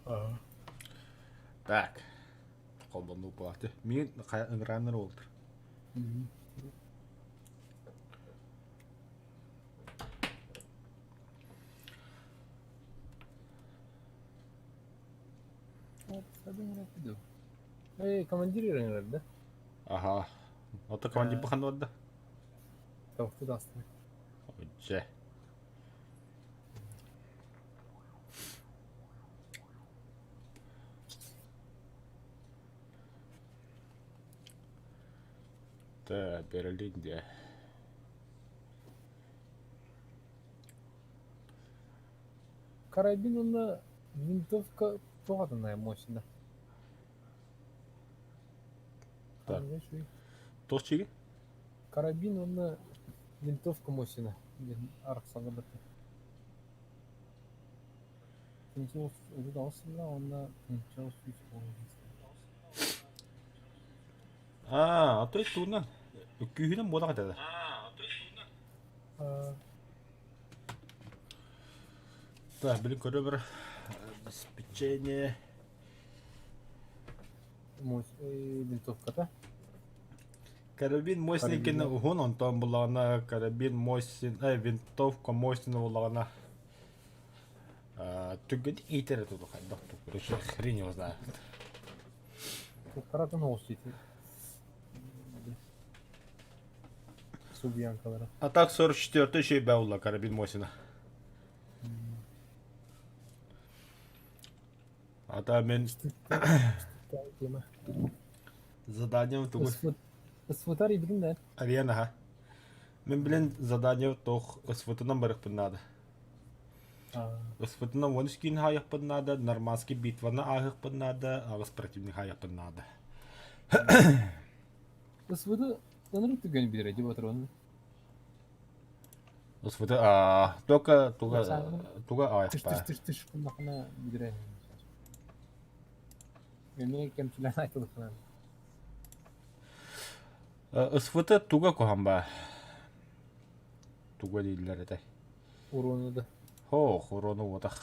Ага. Так. Қолбанды ұпалақты. Мен ыңғыраныр олдыр. Командирирование, да? Ага. Ота команди бұқан орда. Тавықты да астына. Өтше. Да, Берлинде. Карабин, он винтовка платная, мощная. Так. Тоқчиги? Карабин, он винтовка мощная. Арксаға бітті. А той туынан. Үккүйінен бода қайтады. Так, білін көрі бір обеспечение. Винтовка-то? Карабин мощный екені ұғын, онтан бұлағына карабин мощный, винтовка мощный бұлағына түгін ейтері тұды қайдақ тұқыры, еще хрень его знает. Қаратын оғыстейді. Субьянкалары. А так 44-й еще и бәула карабин мощный. Ата мен заданием тұғын. Сфотарий білін да? Арияна, ха. Мен білін задание тоқ сфотынан барық бұннады. Сфотынан вонышкин хаяқ бұннады, норманский битваны ағық бұннады, ағыз противник хаяқ бұннады. Сфоты нанырық түгені білер әдеп отыр оны? Сфоты, тоқа ағық ба. Тыш бұннақына білер әдеп. Мен кемчілен айтылық бұннады. Сфоты туға коған ба. Туға дейлер әді. Уроны да. Хоқ, уроны одақ.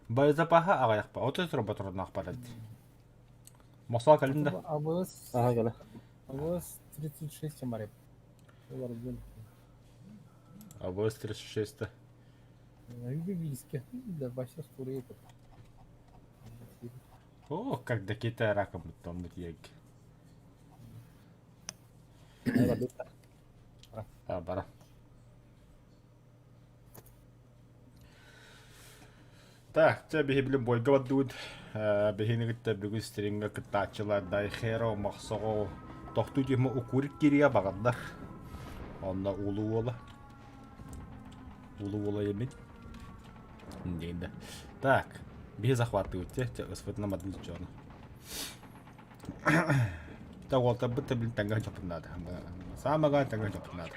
Байзапаға ағаяқ ба. Оты тұры батырын ақпар әді. Мосал кәлімді? АВС 36 бар еп. АВС 36-ті. Юбилийский. Да, вообще скоро епет. О, как да кейті ракым бұттан бұт ек. Бара. Так, це бігі білім бойға бадуд. Бігіні күтті бүгі стерінгі күттачылар дай херо мақсығы тоқту деймі ұқурик кереге бағаддар. Онда улу ола. Улу ола емен. Дейінді. Так, бігі захваты өтте. Үсфетіна мадын жона. Так, олта бұтты білін тәңгі жапынады. Самаға тәңгі жапынады.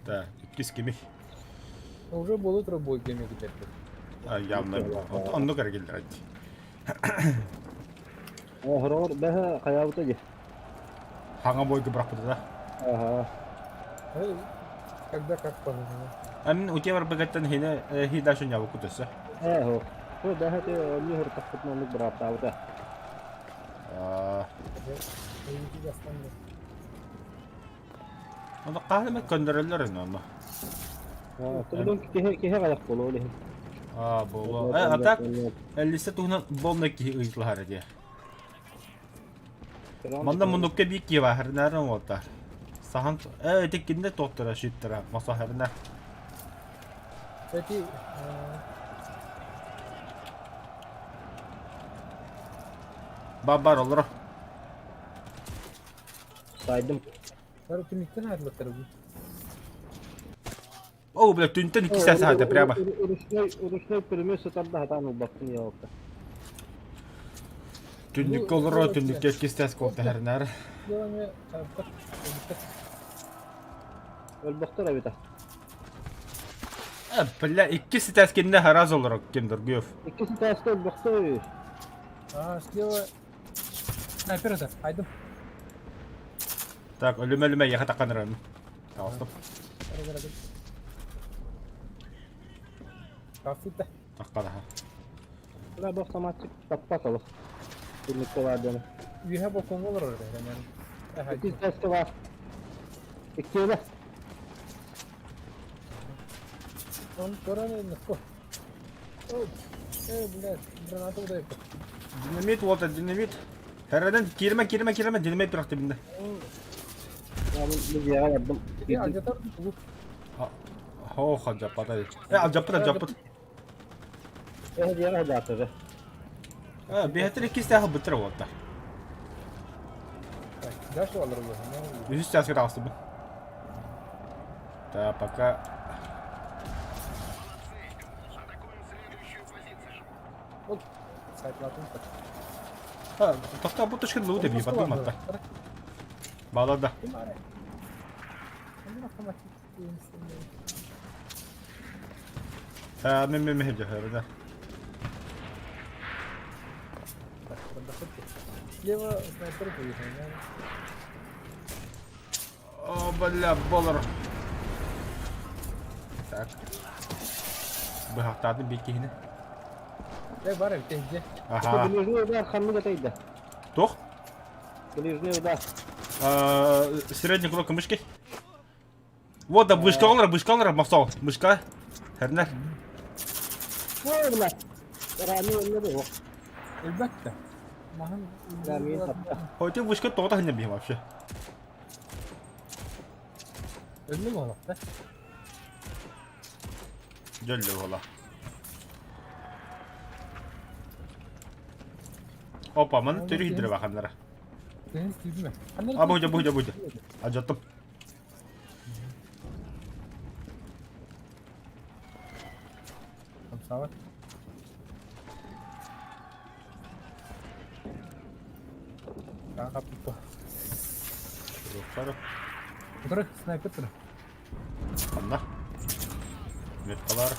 Так, үккіз кемей. Уже будут рабой кеме кетет. Явно. Онды кәргелдер әді. Хұрағыр бәхі қаяуыта де. Хаңа бойғы бірақ бұды да. Когда как положено. Әмін өте бар бігеттен хидашын явы күтісі. Хо. Хо бәхі те не хұр тақпытын онды бірақ тауыта. Онды қағылымет көндірілер әні оны. Тұрдың кеге қаяқ болу олы. Болу. Атак, Enlisted туғынан болны ки ұйытылар әде. Манда мұндыққа бейік ке бар, әрінәрін олдар. Сахан, әтеккінде тоқтыра шүйттіра, маса әрінәр. Кстати, Бар олар. Сайдым. Бар түміктен әріліктер бұл. О, бля, түнтен 2 сәсі хайды прямо. Урушной пулемет сатарда хатаны бақтын яуықта. Түндік олар, түндікке 2 сәсі қолды әрінәр. Өлбақтар әбета. Бля, 2 сәсі кенде хараз олар, кемдір гөв. 2 сәсі өлбақтар. Слева... Снайпер это, айдым. Так, өліме еға таққаныр өні. Тағыстым. Кафе-то. Таққады ха. Şuraya bak samaççık kapı atalım. Birlikte var canım. You have a Congo or yani. İki testi var. İki öyle. On sonra ne nasıl? Oh. Блядь, granatı buraya koy. Dinamit oldu dinamit. Herhalde girme dinamit bıraktı binde. Ben bir yere yaptım. Ya acatar bu. Oh acap atay. Acap. Bir yere hadi atacağız. Behatir iki silah bitir oldu. Daş alır bu. Yüz silah rastı bu. Да, пока. Вот. Sayflatın tak. Ha, tohta bu tuşkun luğu da bir badım hatta. Bağladı. Ha, men hep herhalde. Слева снайпер поехал. О, бля, болар. Так. Bu haftanın bir kihini. Ne var evde ince. Aha. Ближний удар хамны гатайды. Тох. Ближний удар. Средний кулак мышкой. Вот, да, вышка, махсал. Мышка. Herner. Ой, блядь. Rami önüne yok. Elbette. Mahın. Rami'yi taptı. Hoytu вышка тоғда хіне бейім вообще. Öldü mü oğlum? Gölde valla. Hoppa, bana törü hidre bakanlara. Deniz gibi mi? Ha, bu. Acıttım. Tamam sağ ol. Kanka kapı. Sarı. Dur, sniper dur. Allah. Metkalar.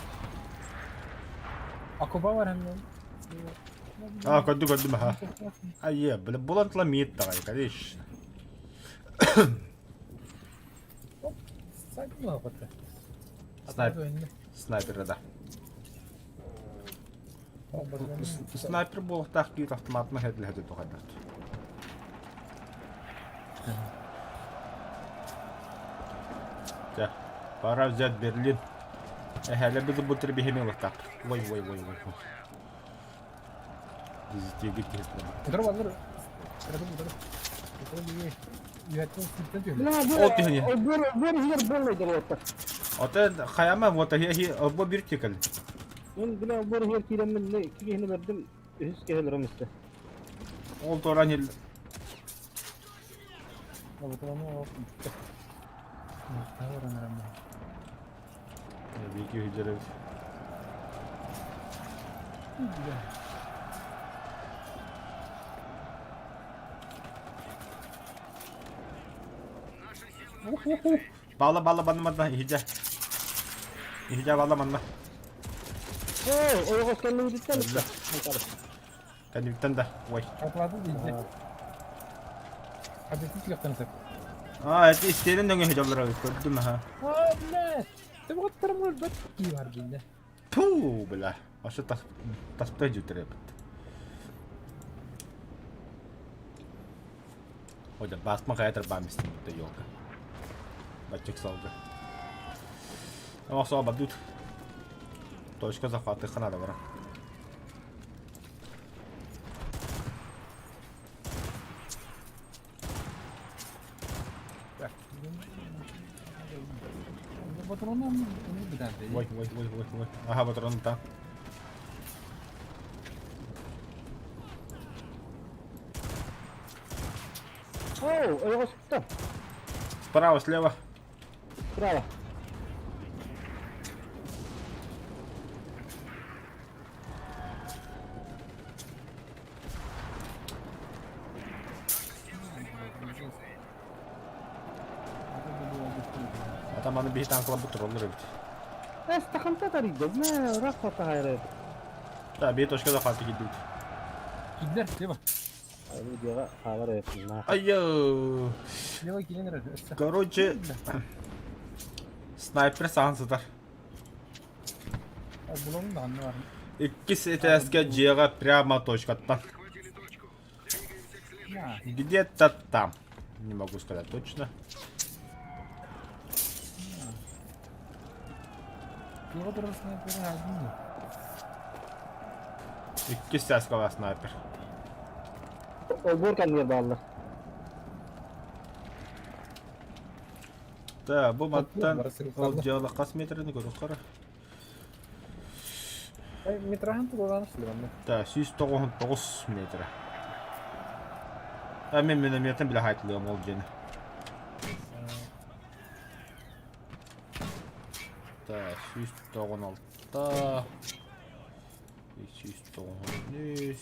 Akoba var hem de. Ha, gördüm ha. Ay, böyle bulantla miyet da kardeş. Sakin ol kapı. Sniper da. Sniper bu taktiği автоматна hedi tokadat. Ya, para взять Берлин. Hele bizi bu tür bir hemen vakit. Vay. Dizitiye gitti. Dur var dur. Dur. Yönetim sistem diyor. Ne От тихо. bir yer böyle duruyor. Ota hayama вот hi bu bir tikal. Ben bile bir yer kiremin ne kiyeni verdim. Hiç gelirim işte. Ol toran hil. Abi tamam o. Tamam önemli. Bir iki hücre. Bağla bana hica. Hica bağla bana. O hoş kendini gitsen işte. Kendi bitten de. Vay. Atladı diyecek. Hadi hiç yaptın sen. Aa, isteyenin de hicalara gördüm ha. Abi. Tabii o tarafı bak iyi var bende. Puh, bela. Aşağı tasbih jutere. Hocam basma kaya terbamışsın burada yok. Bacak saldı. Ama sonra badut. Точка захвата хана да вара. Патроном не беда. Вой. Ага, патрон там. О, его что? Справа, слева. Справа. Atamanın bir tane kılabu troller evet. استخنت تريد ما رفضت هاي Da bir точка захвата gitti. Gider, слева. видео хабар ettim. Ayyo. Слева gelinir. Короче, снайпер sansıdır. Bulalım da anne var. Иккис этаска джега прямо точка-то. На. Где-то там. Не могу сказать точно. Его просто снайпер один. Иккис сяскала снайпер. Borkan yer bağlı. Да, bu маттан барысы ол қалды. жағы қас метрini көріп қара. Метрахан турган сылган. Да, 199 метр. Мен минометен біле хайтылыгым ол жені. Да, 196. 293.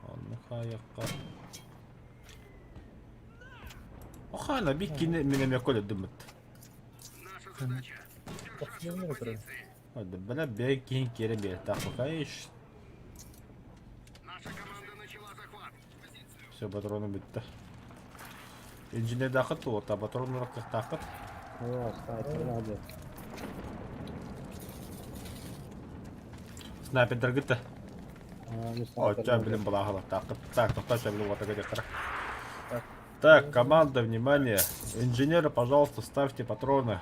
Onu kayakka. Охана биккини миноме коледим бит. Hadi bana bir king geri bir takla iş. Все, патроны bitti. İncine dakıt o, ta patronları takıt. Oo, sniper hadi. Снайпер gitti. О, Sniper тебя, блин, была голова. Так, кто тебя, блин, вот так где-то. Так, команда, внимание. Инженеры, пожалуйста, ставьте патроны.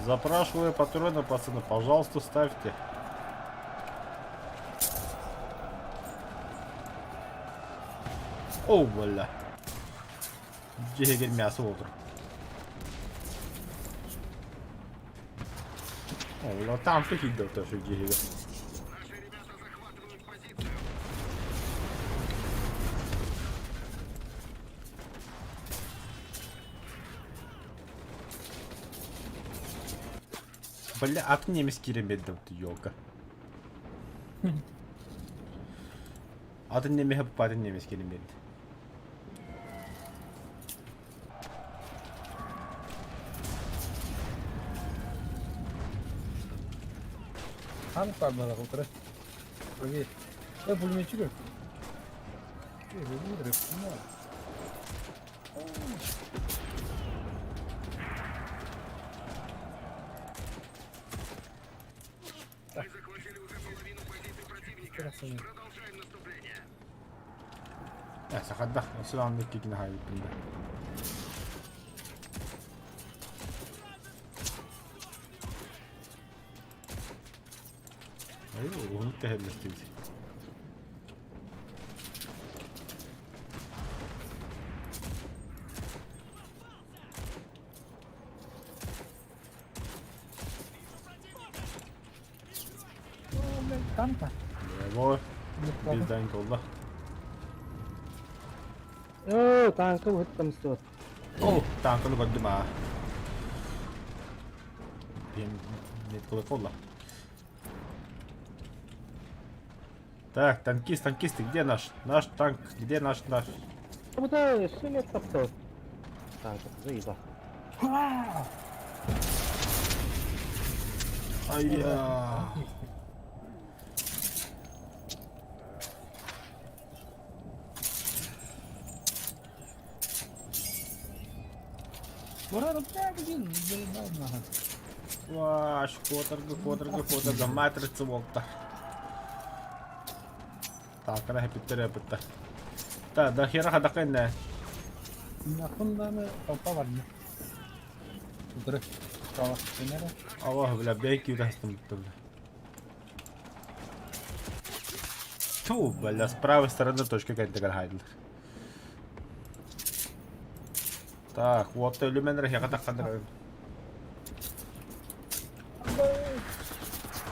Запрашиваю патроны, пацаны, пожалуйста, ставьте. О, бля. Джегер мясо утро. О, там кто хидал тоже джегер. Бля, от немецкий ремедов ты ёлка. От немецкий парень немецкий ремед. Хан пармала утра. Привет. Пулеметчик. SAKHA şu andaki yine hayatımda. Ayy, onu tehlikeli. Танка. Boy, bizden kolda. Oo, tankı bu hıttım istiyor. Oh, tankını koydum ha. Benim net kolay kolla. Так, танкисты, где наш? Наш танк, где наш? Bu da sünnet kaptı. Tankı zıyda. Ай-я. Burada так один, ладно. Ваш, которга, матрица волта. Так, она хепиттерепетта. Та, да хера хадакайне. Нахуй толпа var mı? Утра. Кава. Нера. Аллах, бля, бейки удастым. Ту, бля, с правой стороны точка какая-то гаргайдл. Так, вот люменер я катакадыр.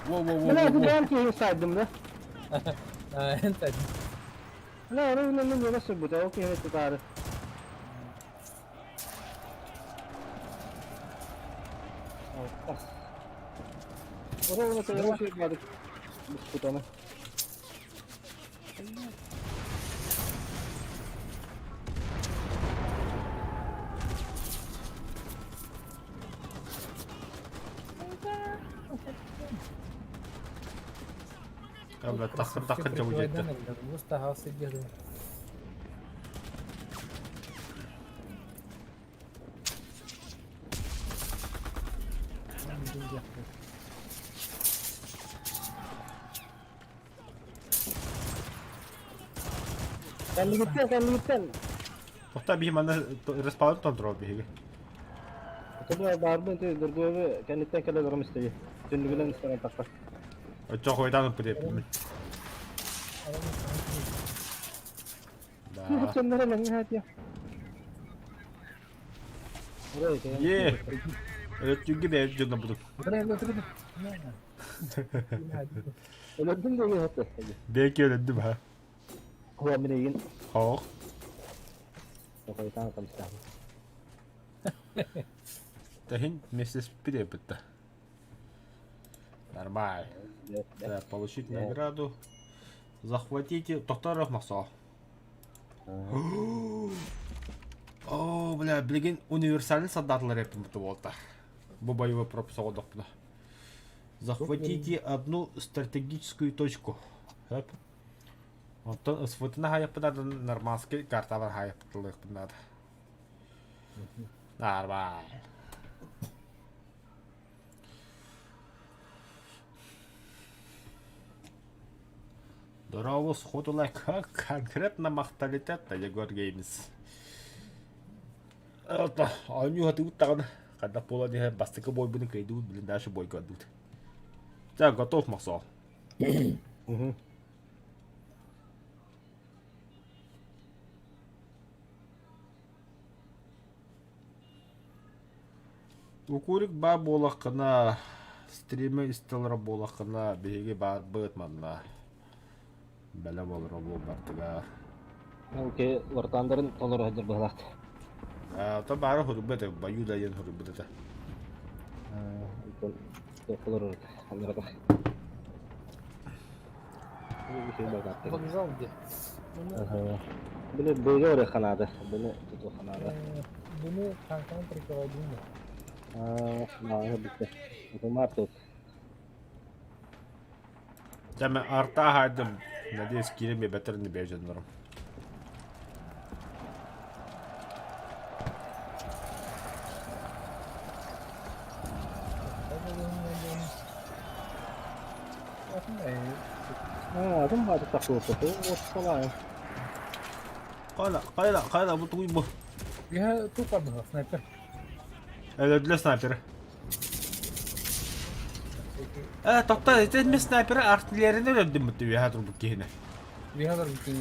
Ben de ben ki saydım da. Entet. Ne nasıl bu da okey evet tutar. Orada da şey vardı. Bu tane. Kabla takır çabuk yetti. Mustafa Sıddık'ın. Kan gittin. Tohta bir mana respawn kontrol bir. Kedua barben itu Durgo'yu kan gittin kala dalam istiyor. Tünü bilen istiyor takar. Çok oydan bir. Hiç onlara lan nihat ya. Buraya kayak. Ye. Evet çünkü de canım buldum. Götür. Öldüm de nihat ya. Belki öldüm ha. Gua mendingin. Oh. Pokoknya tangkap sekarang. Tahin Mrs. Препета. Нормально. Да, получить награду. Захватите Тохтаров Масо. О, бля, блин, универсальный солдатлар yaptım bu oldu. Bu боевой пропуск oldu buna. Захватите одну стратегическую точку. Hep. Ondan ısfıtına hayapınadan normalski kartalar hayapıtılık bunlar. Normal. Здорово, сходу лайк. Как конкретно махталитет-то, Егор Геймс? Это, а у него тут там, когда полоне бастыка бой будут идут, блин, дальше бой идут. Так, готов, Максо? Укурик ба болақына, стримі істілері болақына, беге бар бұтманна. Бәлі болыр ол бартыға. Oke, wartawan tolor hajar balak. Та бары хұрбеті, баю дайын хұрбеті. Itu tolor kamera tuh. Ini bisa balak. Vokzal diye. Bunu böyle oraya kanadı. Bunu tutu kanadı. Bunu kankan prikaladım da. Nah, bitti. Itu matut. Тәмі арта хайдым, надеюсь, кереме бәтірні бәженлерім. Adım var takıyor tutu. O kolay. Қайда, бұл тұғый бұл. Ya tu pardon, sniper. Öldüler sniperi. Tohta, sen sniperi artillerinden öldün mü diyor ya durduk yine. Bir hazır bitti.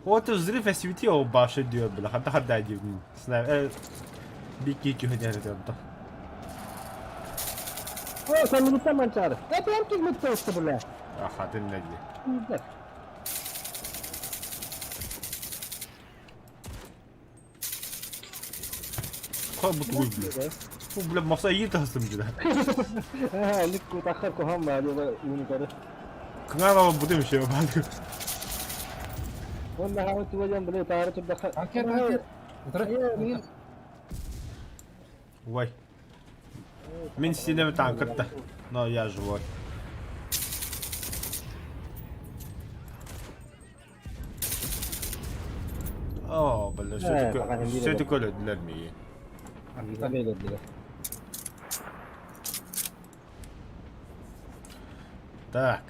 O da zırh festiviti o başı diyor böyle. Hatta diyor. Sniper. Bir iki hediye ediyor da. Oh, sen minta mancar. Tapi herkes minta sebelah. Hadi ne diyor. Güzel. Koy bu tuğuyu bile. Bu bile masaya iyi tasdım bile. Ini ku takar ku ham lah dia ini kada. Kına ama bu demiş ya ben. Wala ha tu jam boleh taruh tu dakar. Akhir. Ini. Vay. Min sinema tankırtta. No ya живой. О, бля, все такое для меня. Kita beda dia. Так.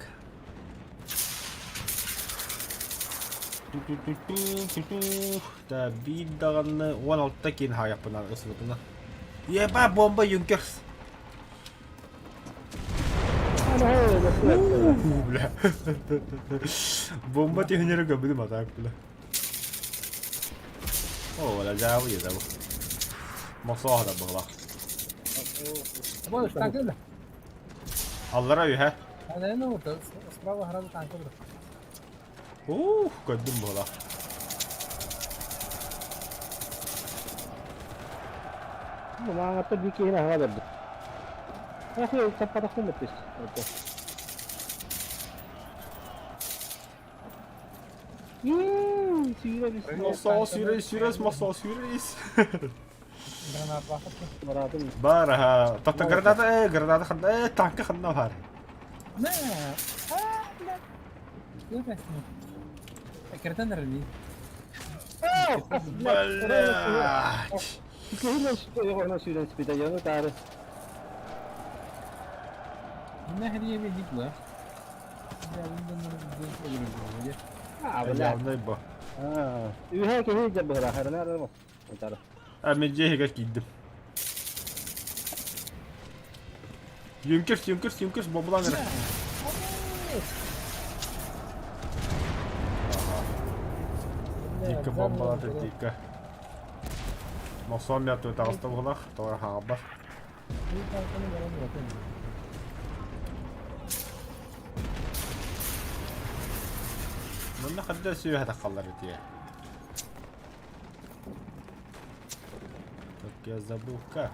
Да, бидағаны 16-та кейін хаяпынан ысылыпына. Еба, бомба юнкерс. Бля. Бомба технері көбіді матақ, бля. О, вала жауы езауы. Масуа da bağla. Boş tankı da. Allara ühe. Hani ne oldu? Sprava haradı tankı da. Gördüm bağla. Memang apa bikin lah ada. Aku cepat aku metis. Сюрес, масо, сюрес. Granat bakıp. Maratım. Бар, tahta granada, tankı xanna var. ما لا لا بس فكرتنا الرمي Блядь. Kaya students pita yun, tara. من هدية من ديك لا Wala. Явно ба. Iha kaya jab hara hara na rin mo. Tara. Мен жеһиге кийдим. Юнкерс бомбалан ere. Дика бомбалады дика. Мосом ятуу тагыстап булах, тора хабар. Мына хадда сүйе хатакаллар дие. Так я забыл как.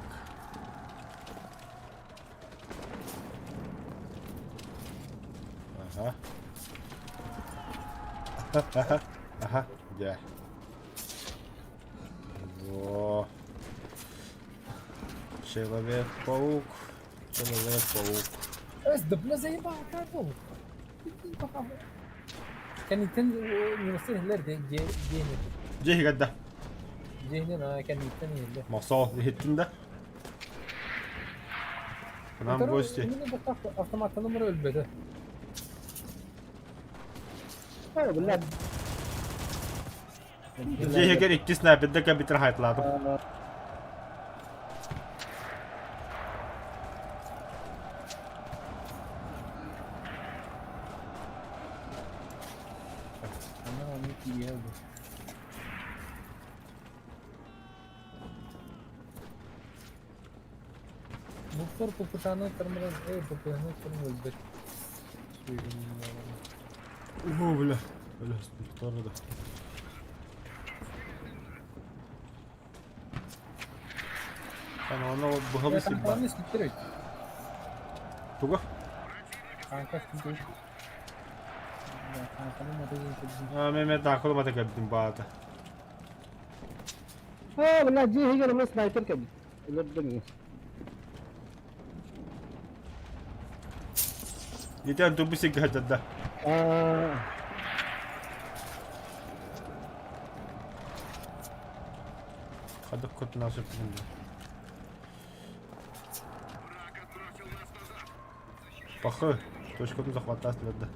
Ага, где? Во. Человек-паук. دبنا زي بعض كاتو كان يتن يوصل هلر جينا جيه قد ده جينا كان يتن هلر مصال هيتinde. Anam gosti. автомат numara ölbedi. Wala. Jih gel ikki snap'de ka bitir haytladım. Ana onu yiyordu. Muhtar poputana termos poputana termos ölbedi. О, бля. Бля, спектора да. Ana bu halı sibba. Kanka siktir. Tuga? Kanka siktir. Kanka motor Mehmet akıllı mata kabdim baata. Wala, jihi ka naman sniper ka. Ilad dun. Yeter dur bir şey gahadda. Hadi kod nasıl bilmiyorum. Пахы, точку захватать надо.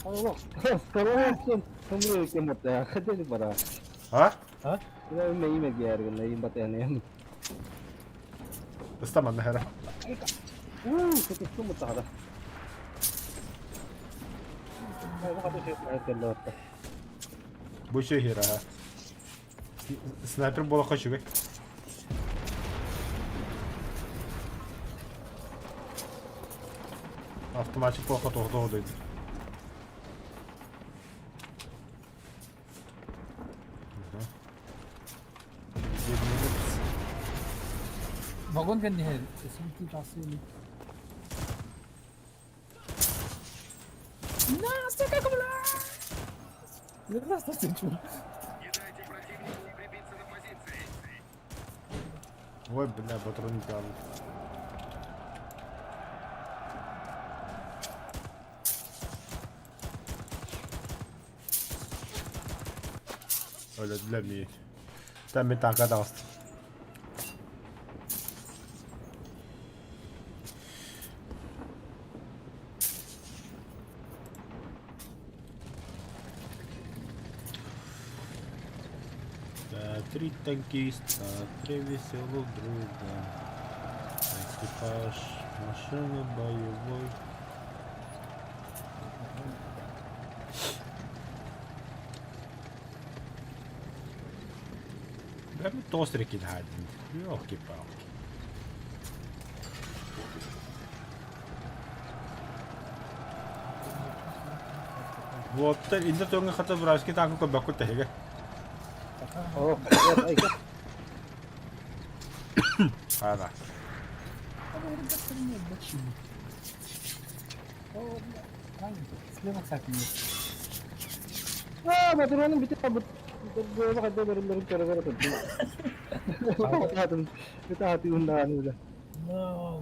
Allah. Sekarang kan kamu yang mata. Kerja di mana? А? Kita main megiar kan, main mata ni. استمع نهرة. Kita semua tak ada. Aku ada sih kalau tak. Bu şey hira. Sniper bola kaçıyor. Автоматик плохо тохдойду. Vagon kan ni SMT tasili. Nasıl kakula? Nasıl sıçıyor? Ой, бля, патрон не там. Öyle для меня. Там и так отдаст. Три танкиста, три веселых друга. Экипаж машины боевой. Прям тострики один. Ёлки-палки. Вот, инде тонга хата браски танку кобаку тэгэ. Oh, ya, ay ka. Ара. Ama öyle de kırmıyor bak şimdi. Oh, hangi? Size bak sakin ol. Maturuan bitin abot. Bakit ba meron pero to. Kita hati undahan nila. No,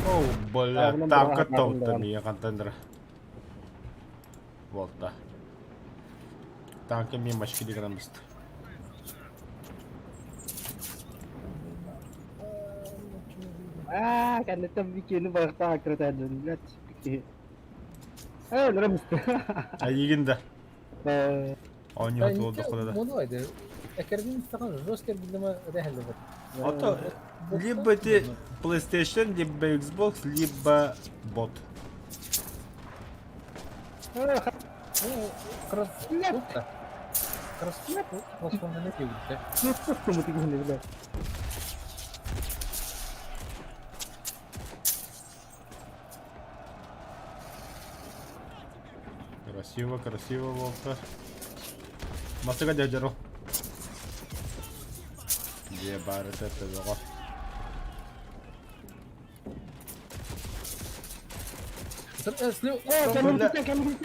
О, бля, Ağzına tanka bırak, tavukta ağzına mı yakantandırı? Volta. Tanka mi maşki diğerim bastı. Kan ito bikin bakta akrata dun. Let's pick. Ramis. Ayıgın da. Eh, Oynuyor Ben hatı ilk oldu kadar. monoydu. Ekerdin istakhan Rosker bildiğime rehalle var. Ото либо ты PlayStation, либо Xbox, либо бот. Кросфлет. Кросфлет. Кросфлет не пьют. Yok tuttu mu tigin bile. Красиво, красиво, Волта. Масыга дядяру. Где барет это зого?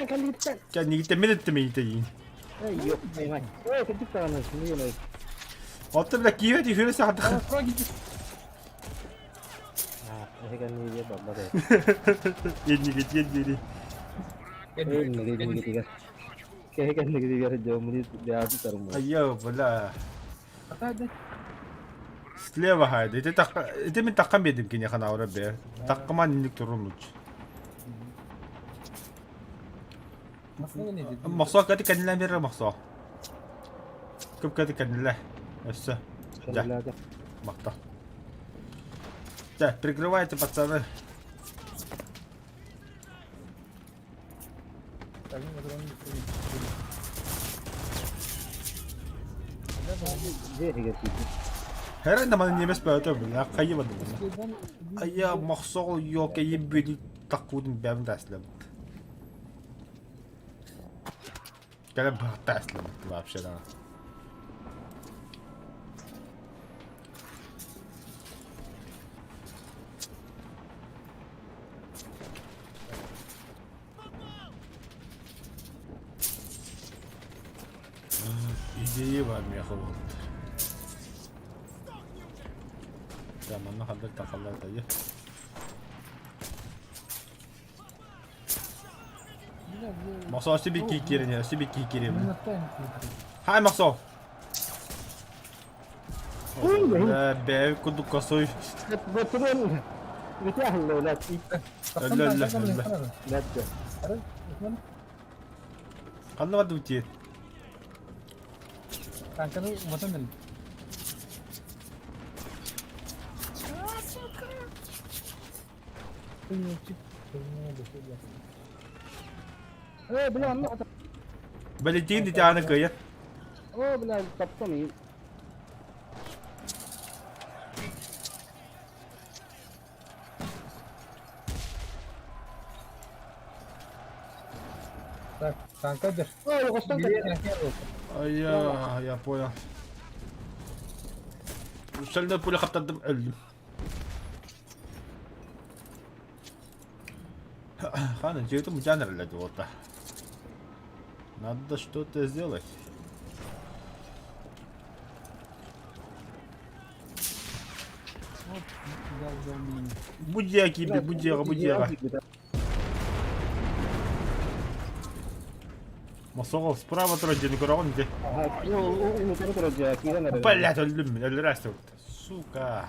Kan gitsen. Kan ni gitti minute mi gitti? Yok. Eyvah. Kedik tanış. Niye öyle? Otta bile kiye di hüre saat. Pro gitti. Kan niye babba de. Yeni git yeni. Ini gitu. Kayak kan gitu biar jauh menit dia tuh taruh. Ayyo bala. Hadi. Слева хайда. Это ми таккам бедим кине хана ора бе. Таккаман ник турумуч. Masaya ne dedi? Махсо кати канилан бере махсо. Көп кати канилла. Эссе. Да, Ada. махта. Да, прикрывайте, пацаны. Dia juga gitu. Herhalde zaman yemes böyle ya kayımadım bunu. Ayya mahsol yok ya böyle takudum ben de aslam. Gel bak da aslam вообще да. İdeyi var mı yakaladı? Zamanla kadar takallar dayı. Makso si bir kikirin ya, si bir kikirin. Hay Makso. Be kudu kasoy. Betul. Betul lo lat. Lat. Anlamadım ki. Kankanı vatan verin. Belum. Belediyenin de canı kıyı. Oh, belum tapto nih. Tak, kankadır. Oh, kosong kan. Ay ya poya. Usalda pula kaptadım öldüm. Хана, где это мутянер для чего-то? Надо что-то сделать. Будяки, будяга. Масогов справа тройки, не корон где? Ini terus aja. Kira nggak ada. Блять, öldüm. Öldürəşdi. Сука.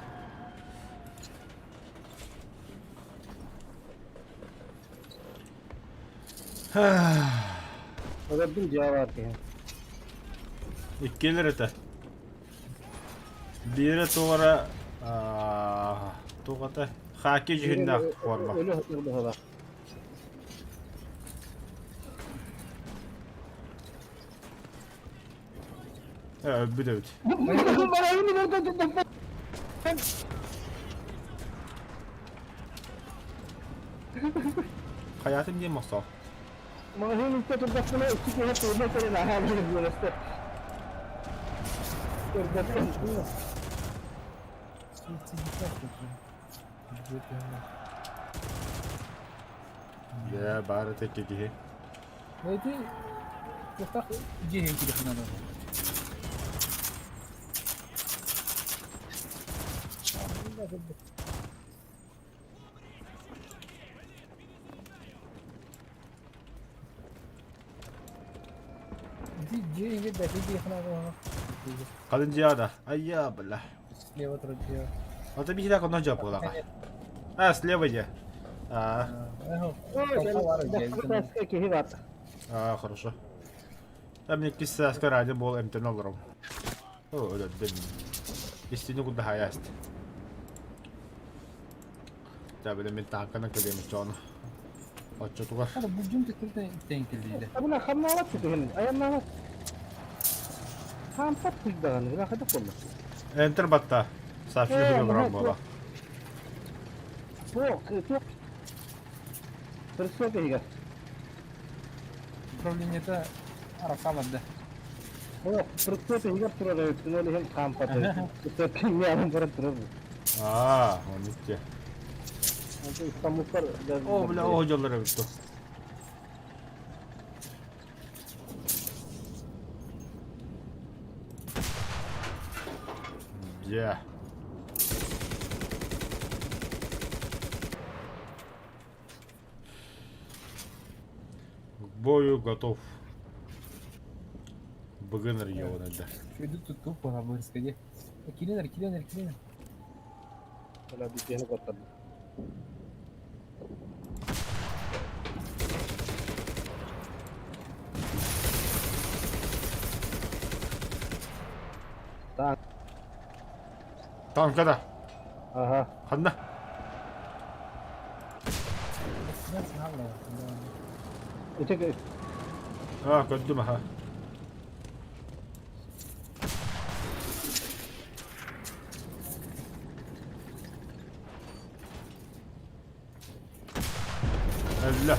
Ada bir cevap ya. İkkeler ete. Biri toğra toğata haki cihinde forma. Öyle hatırladı hala. Bir de öt. Bana ini nonton. Hayatım diye masal. Makanya itu tugas mana ikut dia tu dia tak nak hal ni boleh start. Ya bari tek gihe. Neydi? Mutlak cihe gibi kanalda. Фиджи, да, фиджи, хана. Kadın cihada. Ayya bala. Слева тротил. А ты бихи кон жап бола. А, слева я. А, Толпа киһи бар. хорошо. Там мне киса скаради бол эмтеналром. О, да, дым. Истину куда хаяст. Да, бля, мен танкана кадем чон. Очо туга. Hadi bu cümle kırdı tenkilliyle. Abuna xamnalat tutuhin. Ayamnalat. Хампат кыздаган. Ила хада колла. Энтер батта. Сафи голограмм бола. Çok. Присутствует игрок. Управление-то аракавадда. Присутствует игрок турады. Тунали хем хампат. Присутствует миялым барат турады. А, он идти. İstanbul'lar. О, бля, о, hocalara bitti. Yeah. К бою готов. Быгыныр его надо. Şöyle tuttu bana bu riskede. Kilenler. Hala bir şeyini katladı. Tamam. Tankada. Aha. Kanna. Nasıl hala? Öteki. Ha, gördüm ha. Allah.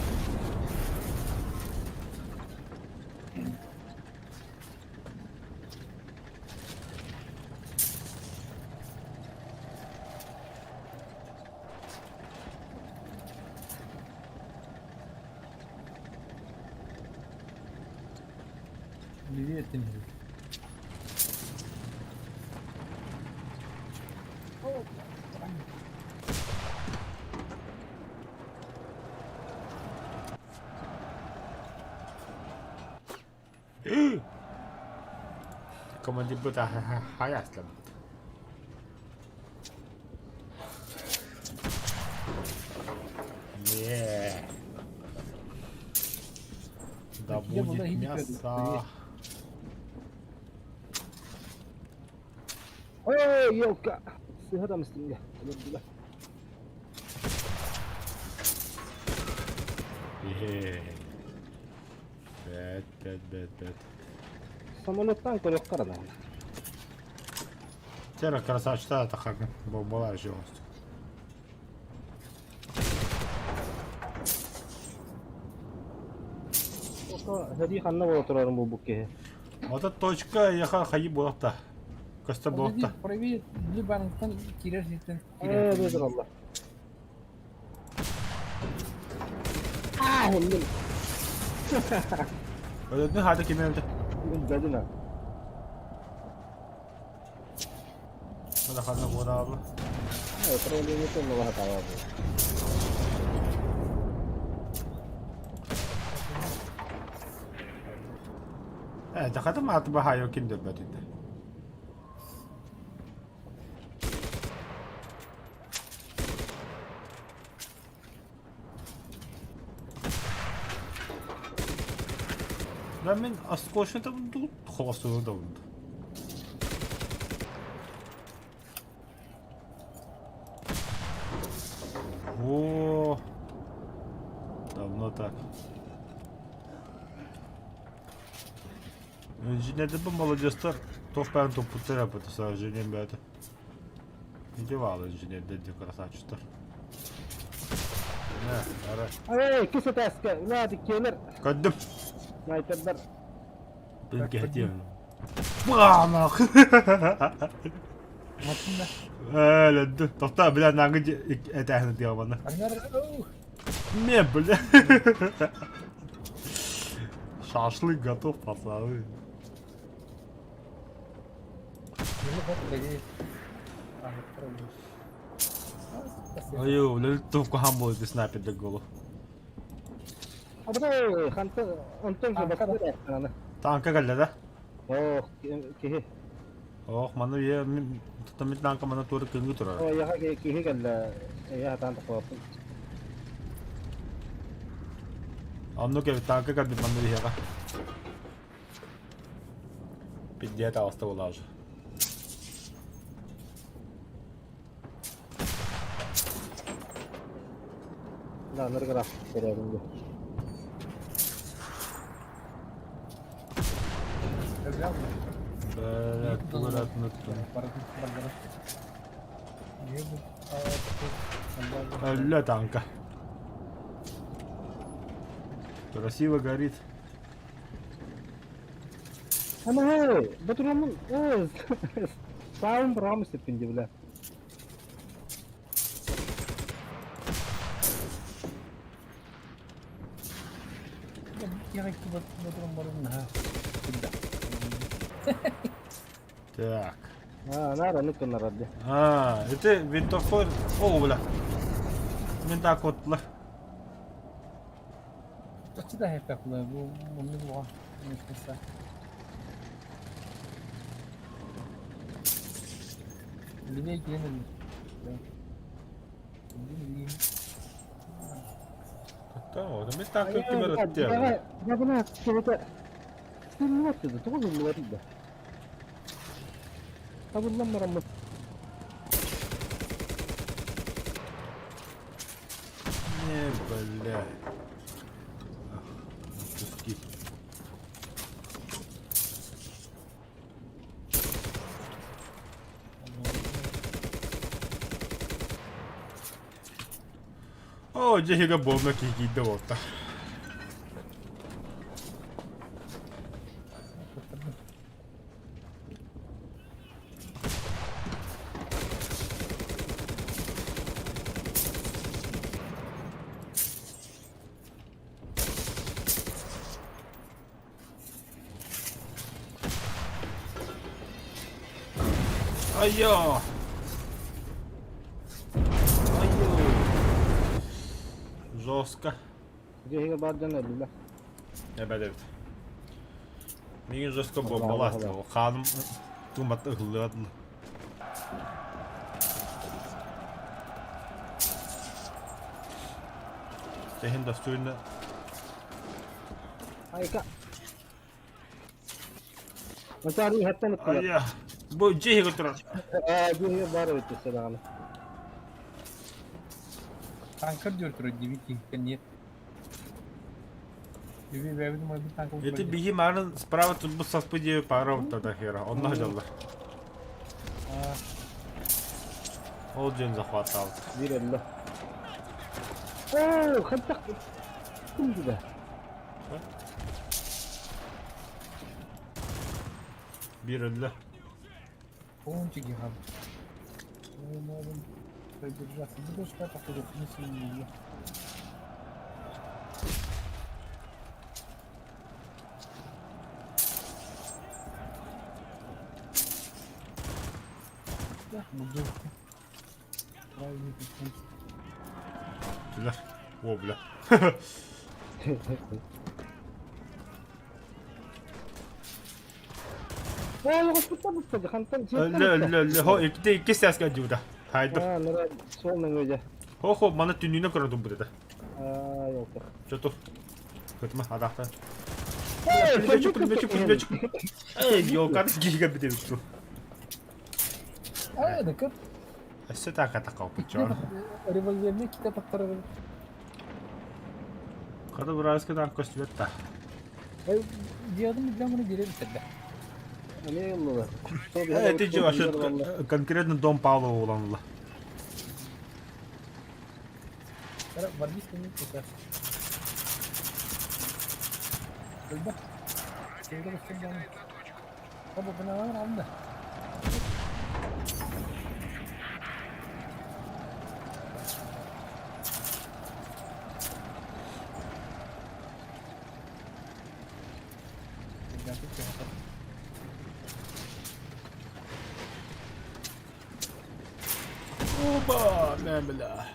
Nereye ettiniz? Командир быта хаяслам. Не. Да будет мясо. Ой, елка. Sıhhatam üstünde. Alhamdulillah. Bet. Самолеттан көрек қарады. Тера красавчата так бомбалар живость. Hadi kanına oturalım bu bukke. Вот эта точка яха хаи болакта. Көстө болакта. Проверь, либо кирежниктен. Dur Allah. Hem Öldü hadi kim öldü? Dedin ha. Hadi kanna bu abi. Oturalım yeter mi hata var bu? دخلت مع طبعها يمكن دبت انت. لا من اسكوش انت بدو خلاص هو ده. О, давно так. Инженерді бұл молодежьтар тоқпан топуттар апыты сағаженен бәді. Неде валы инженерді де красавчыстар. Ne, ara. Hey, kısa taske. Ne adık gelir? Kördüm. Sniperler. Ben gehdiyim. Bağanak. Matında. Öyle de. Doktor bilen nangıcı etahını diyor bana. Ne bile? Şaşlık готов пацаны. Аю, летовку хамбой ты снайпер до голу. Abi de hantı ondan sonra bakar. Tanka geldi de. Oh, kihi. Oh, mana ya tutamit tanka mana turu kenggu turar. Oh, yaha kihi kalla. Yaha tanta kuapun. Anno ke tanka geldi mana ya ka. Пиздец, hasta olacak. La, nergara. Kerevinde. Böyle tuvalet unuttum. Öyle tanка. Красиво горит. Ana hey, Batur'un o sağım ramus ettince bile. Так. Nara nukun naradi. Это винтофор. О, бля. Винтокотлы. Kaçı da hep yapılıyor bu bunu var. Mesela. Line'ye giremedim. Tamam, da tanka kimler attı ya. Ya buna şöyle ne yapıyordu? Doğru mu var da? Tabii lan meram. Не, бля. Пуски. О, Джега бомба кикиде отта. Айо! Жестко. Cehiga bardan öldü. Evet. Миги жестко бомбаласты. Ханым тумат ылады. Техин да сүйүнө. Ayka. Masari hatta mı? Айя. Бу жеге турат. Cehiga bar öttü selamı. Tanker diyor ki diviti niyet. Divi verdim bir tanker. Это беги марын справа тут бы со спиди паров тогда хера. Он нажал. Ол жен захватал. Bir elle. Oo, hatta kimdi be? Bir öldü. Пончики хам. Мы можем продержаться. Буду что походу не сильно. Да, буду. Правильно подходит. Туда. О, бля. Oo, yok tutmadı. Hantan Öldü. Ho iki ses geldi burada. Haydi. nere soldan öyle. Ho bana tününe kırdım burada. Yok. Что-то. Кытма адакта. Пулеметчик. Эй, ёкар гига битешту. А, да как? Эссе така пичор. Револьверный kitap aktarır. Када бразка да костюмта. Diyordum bir bunu girelim tabi. Ne yollular? Это же вообще конкретно дом Павлова уланlı. Var bir senin tutar. Öldü. Şeyde bakayım canım. Baba bana var aldı. Oba, ne bla.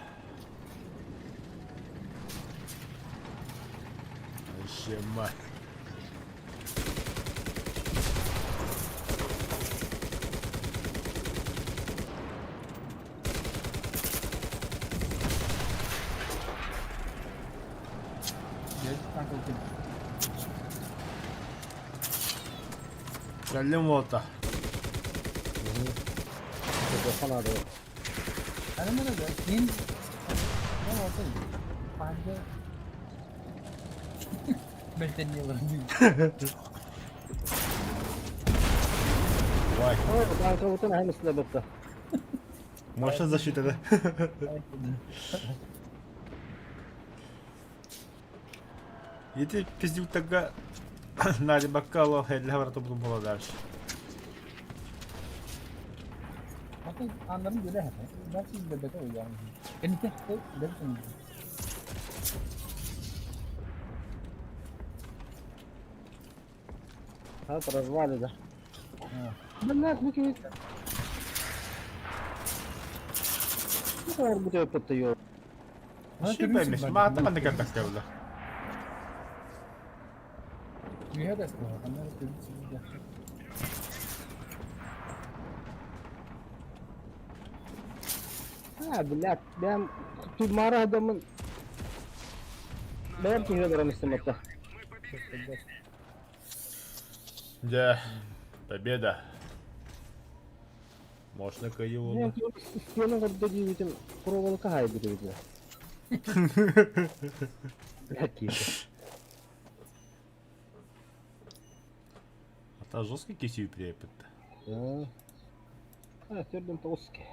Şema. Geldim volta. Telefon adı. Hani bana da in. Ne oldu? Bence ben niye varım? Vay. Ben kavutan aynısı da battı. Maşa защита, да? Еди пиздил тогда Надя Бакалов, Хедли Хаврата буду было дальше. Bakın anlarım böyle hep. Belki bebek o yani. Beni de dersin. Ha развали да. Блядь, ну киви. Ne kadar bu da yapıyor? Şüpheymiş, ma hatta ne kadar kavla. Dünya da sıkıyor. Anlar görüntüsü. Ha блядь, ben tutmara adamın ben kim yadırmıştım hatta. Да, победа. Можно каю Ben oldu. istiyorum kadar diyebilirim. Provalı kahayı diyebilirim. Блядь, киви. А та жесткий кисью препод. Ha, gördüm toski.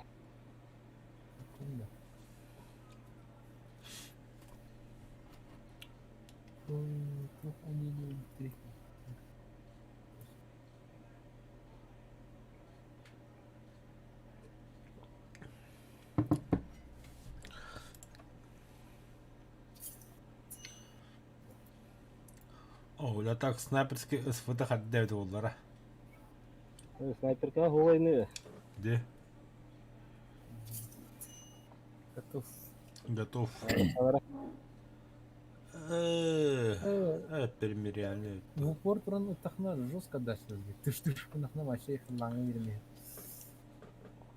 О, да так снайперский СВТ хаддевdi onlara. Снайперка oynuyor. Где? Готов. Готов. Перемиряли. В упор прям тахна жестко дачно. Ты нахна вообще их ланга вернее.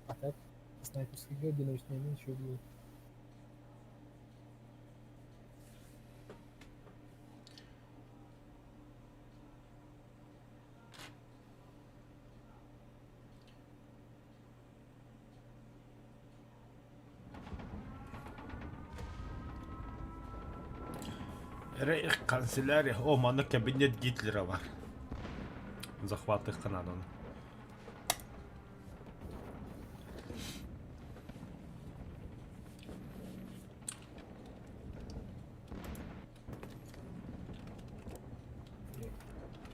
А так снайперский одиночный ничего было. Рейх канцелярия. О, мана кабинет Гитлера var. Захват их Канаду.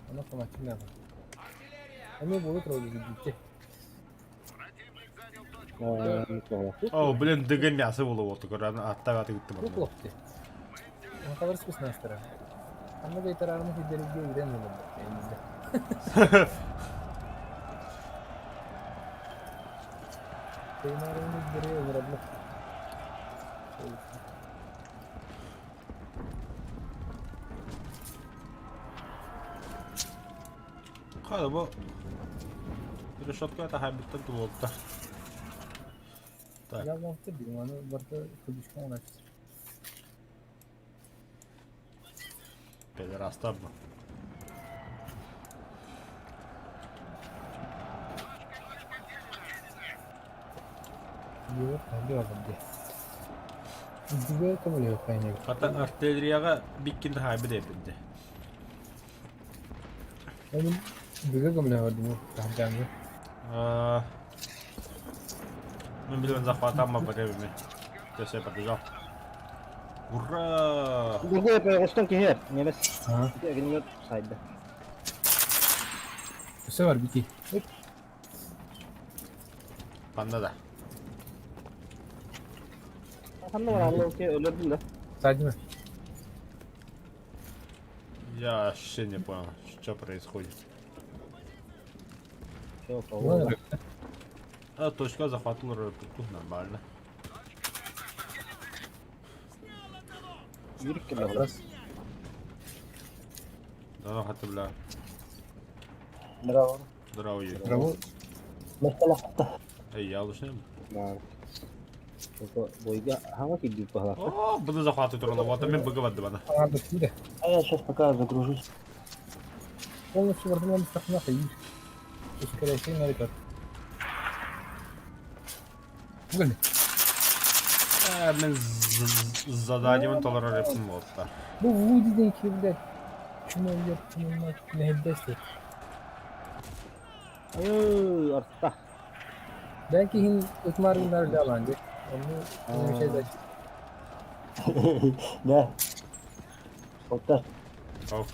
Она помочила. Они будут вроде видите. О, блин, дыга мясо было вот такое, оттагаты гиттим. Bu klopti. Ona kadar sıkısın astara. Ama da itararını gidelim diye gidemiyorum. Kıymarını gideriyor vurabla. Hadi bu. Решетку это хабиттен тулуотта. Так. Я вам тыбдим, аны барда кылычка оңачты. Педерастар mı? Yok, hadi oğlum diye. Düzgün kabul yok kaynağı. Hatta artilleriyaga bikkinti habi de yapıldı. Benim düzgün kabul yok bu tahtamda. Мы блин захватам мы время. Сейчас я побежал. Ура! Burada yapıyor, kostan ki her. Neles. Ha. Bir gün saydı. Bu sefer biti. Hop. Banda da. Hakan'da var Allah ki öldürdüm de. Saydı mı? Я вообще не понял, что происходит. Yok Bu oldu. ne? А, точка захватила тут нормально. Yürük gibi oldu. Biraz. Да, хотя бля. Bravo. Здорово, Юрий. Bravo. Mesela. Эй, я лучше. Bravo. Бойга хава кидip пахлапта. О, буду захватывать урона. Вот, а мен быгывады бана. Ага, до сюда. А я сейчас пока загружусь. Полностью вардаман стахнаха и... Скорее всего, на рекорд. Угольный. Мен заданием толерар yaptım botta. Bu Woody'den ki, блядь. Şunu yap, şunu yap, ne hedefti. Ой, артта. Belki hin utmarınlar dalandı. Onu bir şey de... Да. Солтар. Оу.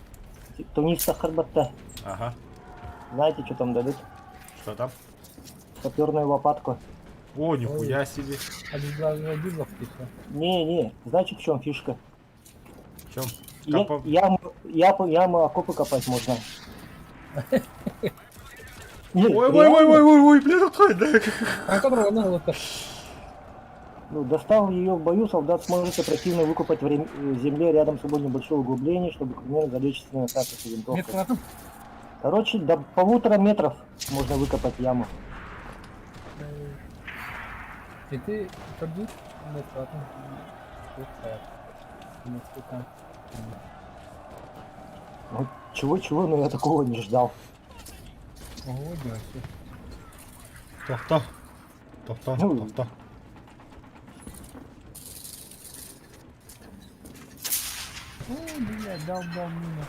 Туниста Харбатта. Ага. Знаете, что там дадут? Что там? Саперную лопатку. О, нихуя себе. А без глазного дизла птица. Не, знаете, в чем фишка? В чем? Яму окопы копать можно. Не, Ой, блин, какой, да? А которого одна лодка. Ну, достав ее в бою, солдат сможет оперативно выкопать в земле рядом с собой небольшое углубление, чтобы, к примеру, залечь на атаку с винтовкой. Метка на том. Короче, до 1,5 метров можно выкопать яму. И ты подбить метка на том. Метка. Ну, чего, но я такого не ждал. Ого, дядя. Тоқта. Ой, блядь, дал меня.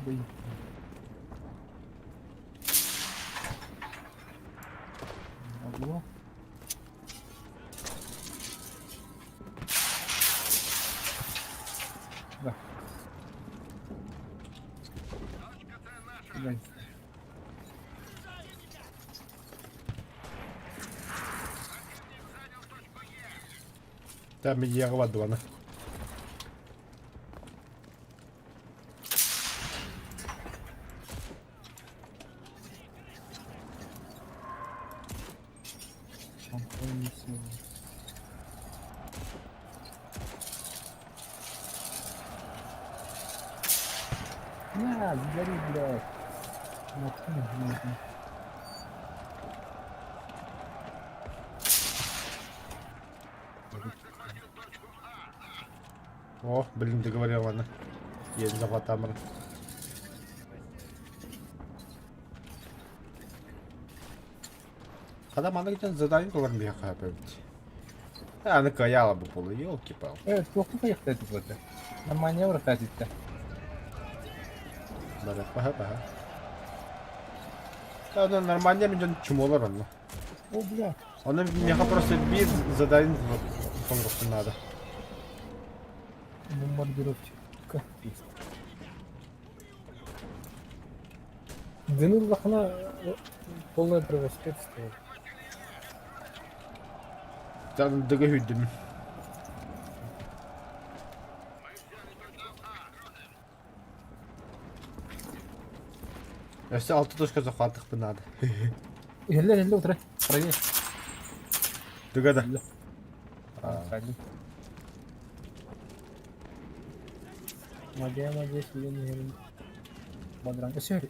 Ой, Ого. Да. Блядь. Там меня ладвана. На, сгори, блядь. О, блин, договорил, ладно. Есть захват Амра. Когда манагитен задание говорим, я хапаю. А, накаяла бы полы, ёлки-пал. Плохо поехать это вот. На маневр хатить-то. Да, пага. Да, ну нормально, мне чумоло равно. О, бля. Он меня просто бит, задание вот, просто надо. Бомбардировщик. Дыныр лахна полное превосходство. Там догогюдем. Я все алтытошка захватых бы надо. Еле, утро. Проверь. Догада. Ходи. Надеюсь, я не говорю. Бодран. Все.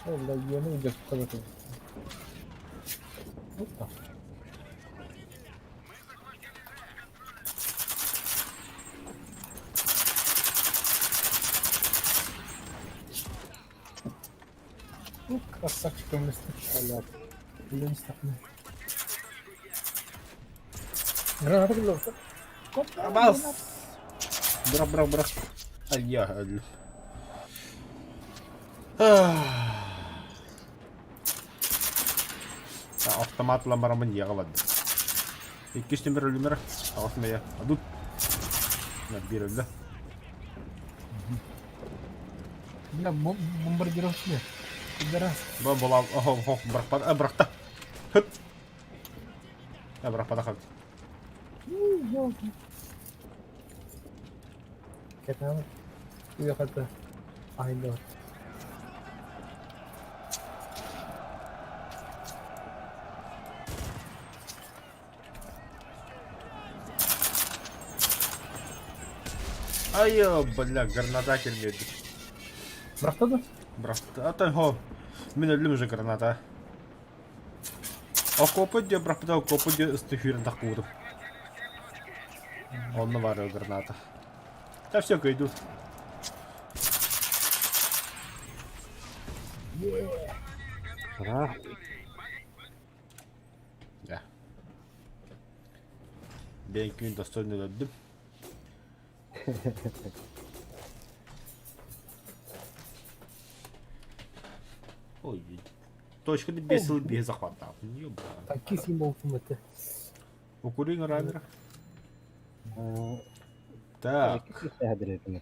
О, бля, я не идет кого-то. Опа. Ну, красавчик, он стреляет. Или не стопнул. Граната глубоко. Абас! Брах. А я. Автоматла марамын яғалады. Еккеш нөмір. Ағасында я. Адут. Берілді. Бля, бомбардировщик. Пидорас. Бола, брақта. Хөт. Брақпада қалды. Ёлки. Кетамын. Уяқаты. Айды бар. Айо, бля, граната келмеді. Бырақта да? Брақты. Ата, хо. Мен өлім уже граната. Окопы де, брақты окопы де ыстыфирін таққудым. Онны бар граната. Да все, идут. Ага. Да. Ben gün достойно öldüm. Ой, точка не бесил без захвата. Такие символы это. Укури на рамера. Какие Так. сядри это?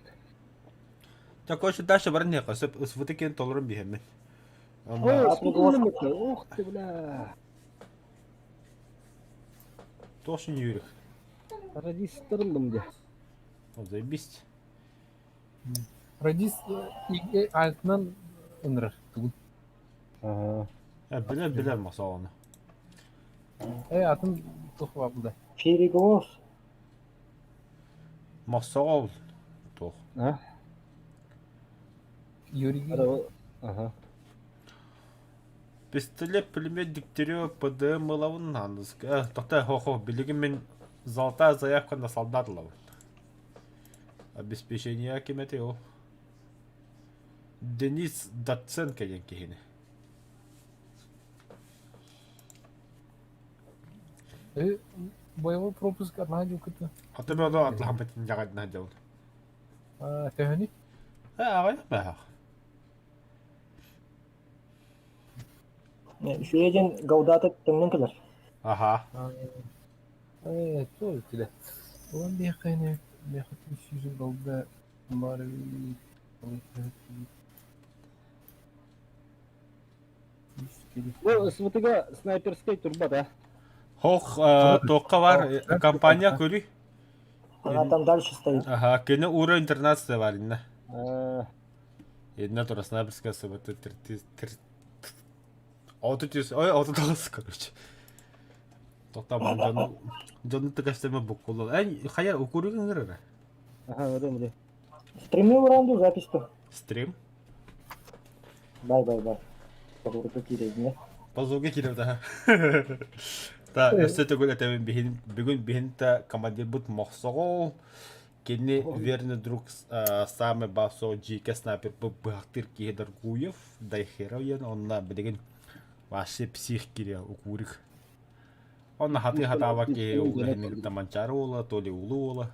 Так, короче, дальше барне, с вот таким толором бегем. Ух ты, бля. Тоже не юрих. Радистырылдым де. Вот заебись. Радис алтынан ынырыр. Ага. Білер масаланы. Атын тоқып абылда. Переголос. Масал. Тох. А? Юрий. Ага. Пистолет, пулемет, дегтярев, ПДМ, лавын андыз. Тоқтай, хо-хо, билігім мен золотая заявка на солдат лавын. Обеспечение кеметі о. Денис Даценко ден кейіні. Боевой пропуск одна дюката. Аты мен одан атлаған бетін жағадына жауын. Тәхәни? Ағай, бәғақ. Еще один гаудата темнен келер. Аха. Той тілі. Олан бейқайны, бейқатын сүйізін қалды бары Ну, сватыга снайперской турба, да? Хоқ, тоққа бар, компания көрі. Она там дальше стоит. Аха, кені ура интернация бар, инна. Една тура снайперская сыбаты Auto дағыз, короче. Тоқта бар, жоны тігістеме бұқ қолы. Қая, укурығын ғырыр? Ага, да. Стримил раунду запись-то. Стрим? Бай. Который какие-то, не? Позуге келіп да. Та, өсті түгіл әтәмен бүгін бігінті командир бұд моқсоғол. Кені верный друг самый басо жеке снайпер бұл бұғақтыр кейдер Гуев, дайхеров ен, онына білеген ваше псих кере укурик. Онна хаты хатава ке уғылығын таманчары ола, толи улы ола.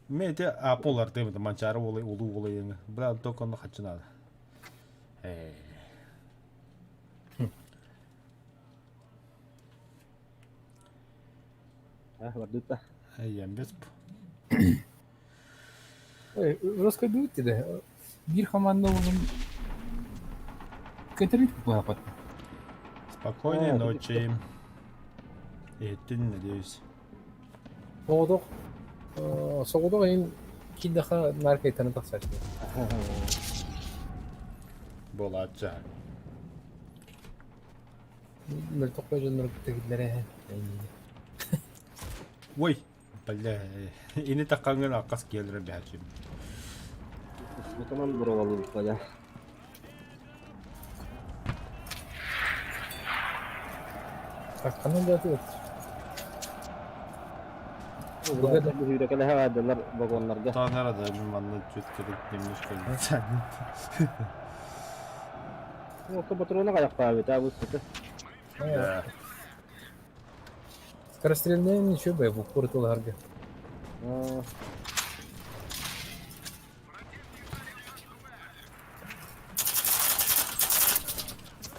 Мен де аполар деймін таманчары олай, улы ола еңі. Бірақ тоқ онна қатшынады. Вардута. Ембес бұ. Раскайдует де. Bir команда olun. Катерит какой апат? Спокойной ночи. И ты, надеюсь. Соғудық. Соғудық ең кейдаға наркайтаны тақсайды. Болача. Мөлтіқ қой жонлар күттігілері. Ой, бля, ini таққанған аққас келдірі бәчім. Смотрим, бұрағалы бая. Таққанын да өт. Burada bir yürek ele havadılar vagonlarda. Tanrı da bir manlı çöktürük demiş kendisi. Yoksa patrona kayakta abi tabi sıkı. Да. Скорострельные ничего бы, в упор толгарга.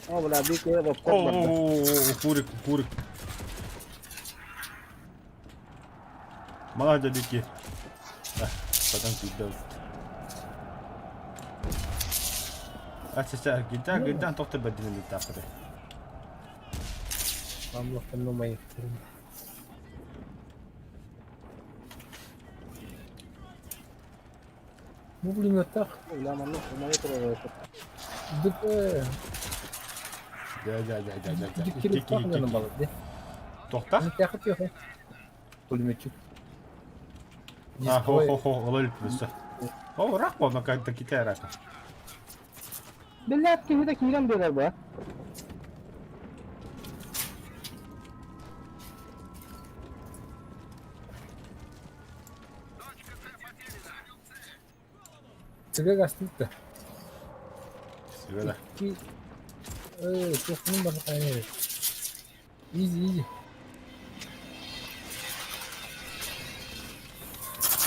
Бля, bir kere bak. Курик. Мала да бики. Потом пидал. Сейчас гидан тоқта бәдінен бітті ақыры. Мамлықтың номайы. Bu пулеметтақ. Ламанның құмайы тұрығы. Дүп Да. керек тақын балы. Тоқта? Тақыт жоқ. Пулеметчик. хо, ололь просто. О, рак он какая-то китайра. Блядь, киһи киирен берер ба. Цыгак астыпты. Сюда. Тоқтының бар қайнайды. Изи.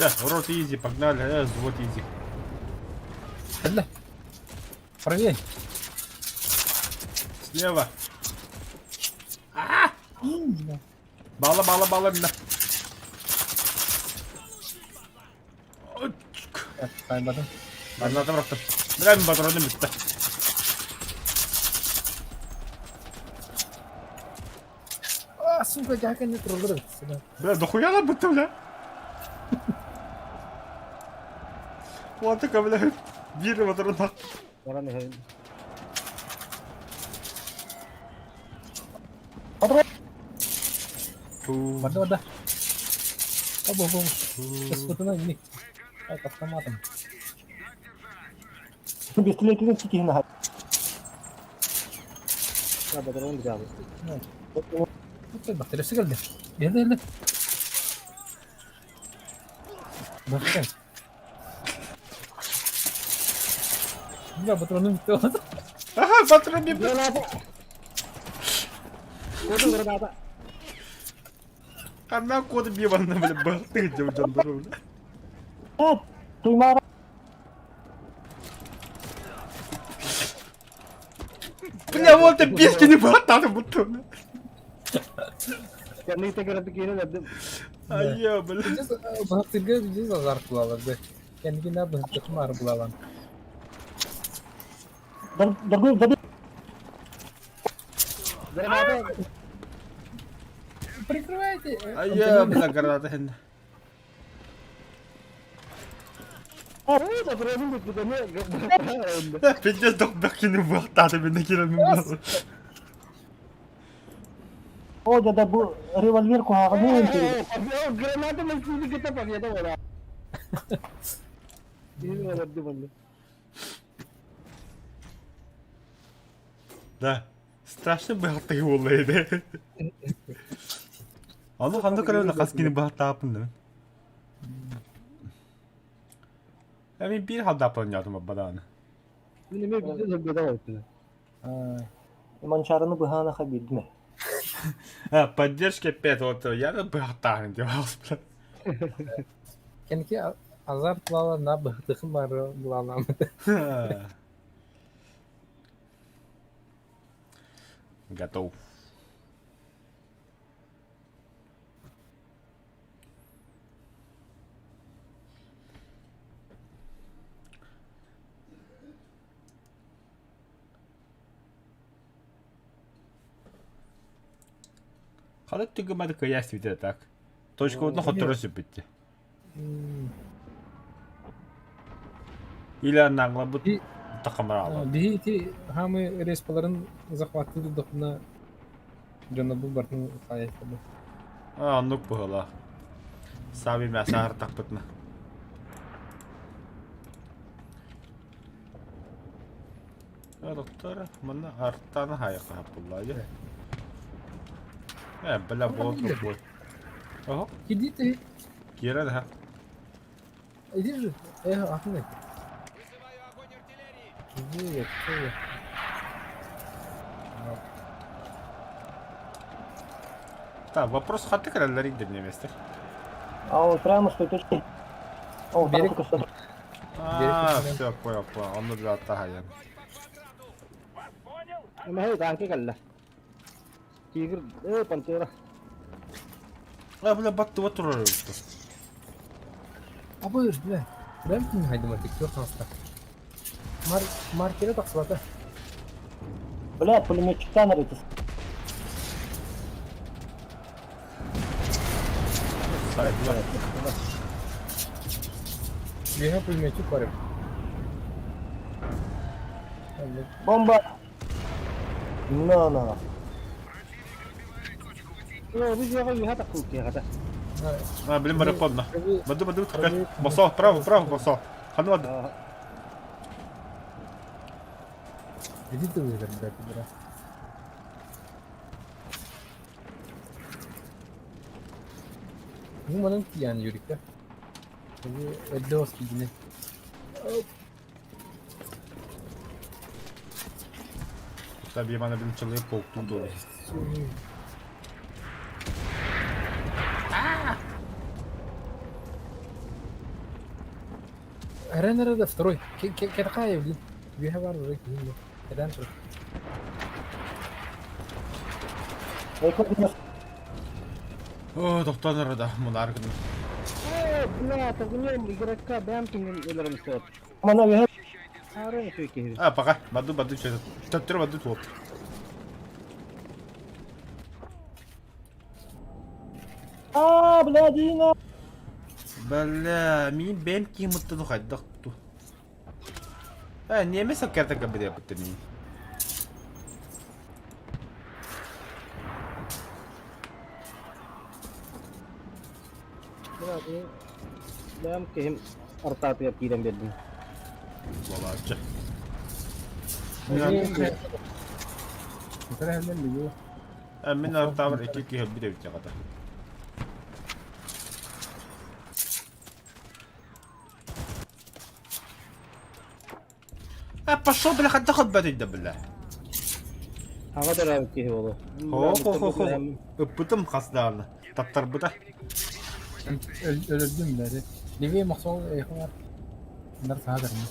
Да, урод изи, погнали, взвод изи. Бля. Правее. Слева. Бала, мина. Кайбадым. Anladım bıraktım. Neden mi patronum bitti? Сука, как они трудны. Бля, дохуя lan bitti bile. Вот такая, бля. Bir patron tak. Ora ne hayır. Вода. Обо. Спутана не. Так, автоматом. Пистолетini sikeyim ha. Ya da onu da Bak, teresi geldi. Geldi. Bakın. Ya patronum bitti oldu. Aha patron bir. Kodu burada. Kandan kodu bir bana böyle baktı gidiyor canları öyle. Evet, duyma. Bля, вот ты пески не хватало бутона. Ya neyse göre bir kere dedim. Ay ya bля. Bahsettiğim gibi azar kullanıldı. Kendine bahsettiğim ağrı kullanılan. Dur. Прикрывайте. Ay ya bля, granata hen. Evet, patronum bitti de ne? Piddes doch bekini hwatalo benne kiramın var. O da bu revolver kullanıyor mu? Granada mı kita pakai itu orang. Ini ada di mana? Да. Страшно бахта боллайды. Аны кандай карана каскини бахтаапын да. Мен bir hadap oynadım badana. Ini mi bize de beda oldu. Mançarını bıhana kabildi mi? Поддержка 5 вот я на бахтаан девался. Kendiki azar kullanılan ne bahsettiğim ağrı kullanılan. Готов. Қалай түгімады көяс бейді так. Точка одна хотырысы бітті. Или нағла бұд тақымыр алды. Бейті хамы респаларын захватылды дұқына жана бұл бартын қаяқтады. Аннук бұғыла. Саби мәсағыр тақпытны. Доктор, мұны арттаны хайыққа бұллайды. Бля, болды бой. Ого, Иди ты. кері да. Иди же. Ахмед. Привет. Так, вопрос хаты краллар иде мне месте. А вот прямо с той точки. О, Берег. только что. Все, понял. Он на два тагая. Ini hay tangki kalla. Tigir, pantera. Бля, батту отуру. Абыш, бля. Бля, kim haydi matik yok hasta. Markere taksılata. Блядь, пулеметчика нарыть. Biha pulmeçi koyarım. Бомба! No. No, biz yakan yaha takut ya kata. Блин, барапонно. Прави- Баду, прави- босо, право, босо. Ханвад. Иди ты выиграй, да, пидора. Ну, маленький Ян, Юрика. Эддоски, блин. Tabii bana bir çalıya korktum doğru. Ренера да второй. Какая, блин? Бегавар, блин. Редантор. О, доктор nerede? Bunlar gidin. Бля, это в нем игрока бэмпинг или что? Она виграє. Арен фейки. Ha baka, badu çözün. Tuttur badu top. Бля, Дина. Bella, ben kim mutlu haydak tu. Ha, niye mesela kerta kabul yaptın ni? Бля, бэм кем артат ya kiram bedin. Vallahi aç. ترى هلا اللي جوا Min artavar iki hep bir de bitecek kadar. Пошел, бля, хоть доход бадить, да, бля. Hava da rahat ki oğlu. Ho. Öpütüm kaslarını. Tatlar bu da. öldüm bari. Liviye mahsul var. Bunlar sağdır mı?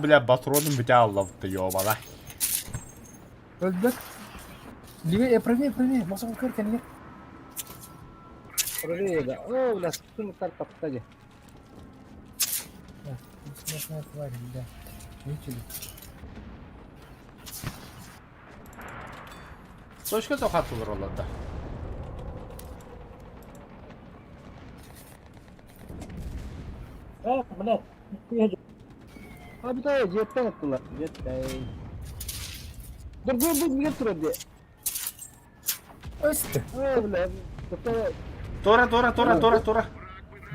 Bля, патроном битялов ты ёбана. Öldük. Liviye правее. Mahsul kır kendini. Oraya da. Oh, las kim tar taptaca. Смешная тварь, да. Ничего. Точка тоkat olur orada. Блядь. Едет. Abi de jetten attılar. Jet day. Dur bir götür Östü. Oh, bля. Тора.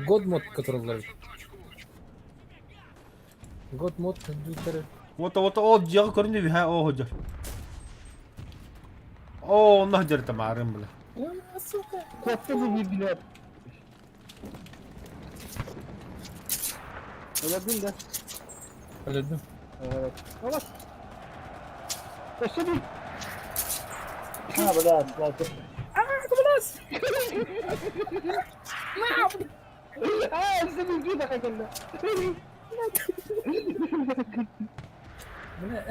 Год мод, который вложит. Год мод компьютера. Вот o diğer görünüyor ha o hoca. O nahder tamarim bile. Сука. Koptu bu bilgiler. Öldün de. Öldüm. Evet. Ama. Başladım. Блядь, снайпер. Senin gibi dakikada.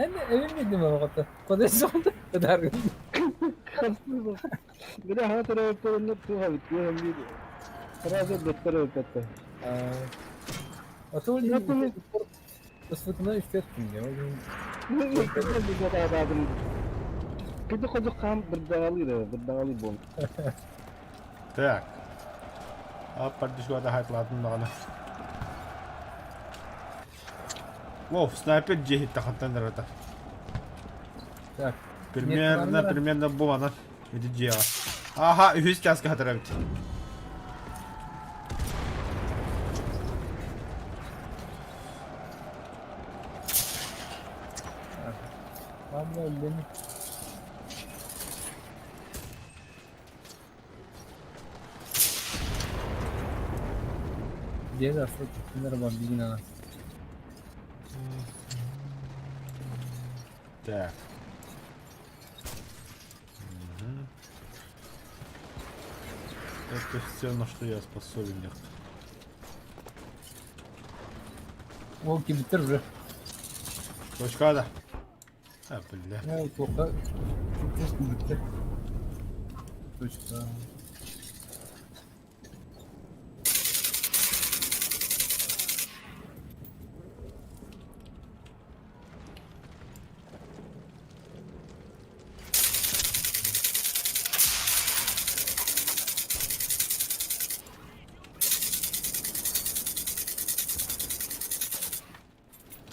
انا evim mi vakti? Kodesi oldu. Kadar. Kansız. Bir de hava tarafı tuha bitiyor hem bir. Razı doktor öpette. Atol Yapın. değil. Isfıtına üflettim ya. Ne kadar bir kadar adam. Kita kocok kam berdali bom. Так. Apa di suatu hal pelatih mana? Wow, sniper jihit takkan ternyata. Так. Примерно bu mana. Itu jia. Aha, ühüs kaskı hatırlamış. Vallahi öldüm. Где за что? Наверное, бомбина. Так. Это все, на что я способен. Волки битер уже. Точка, да. А, бля. Я вот плохо. Просто битер. Точка.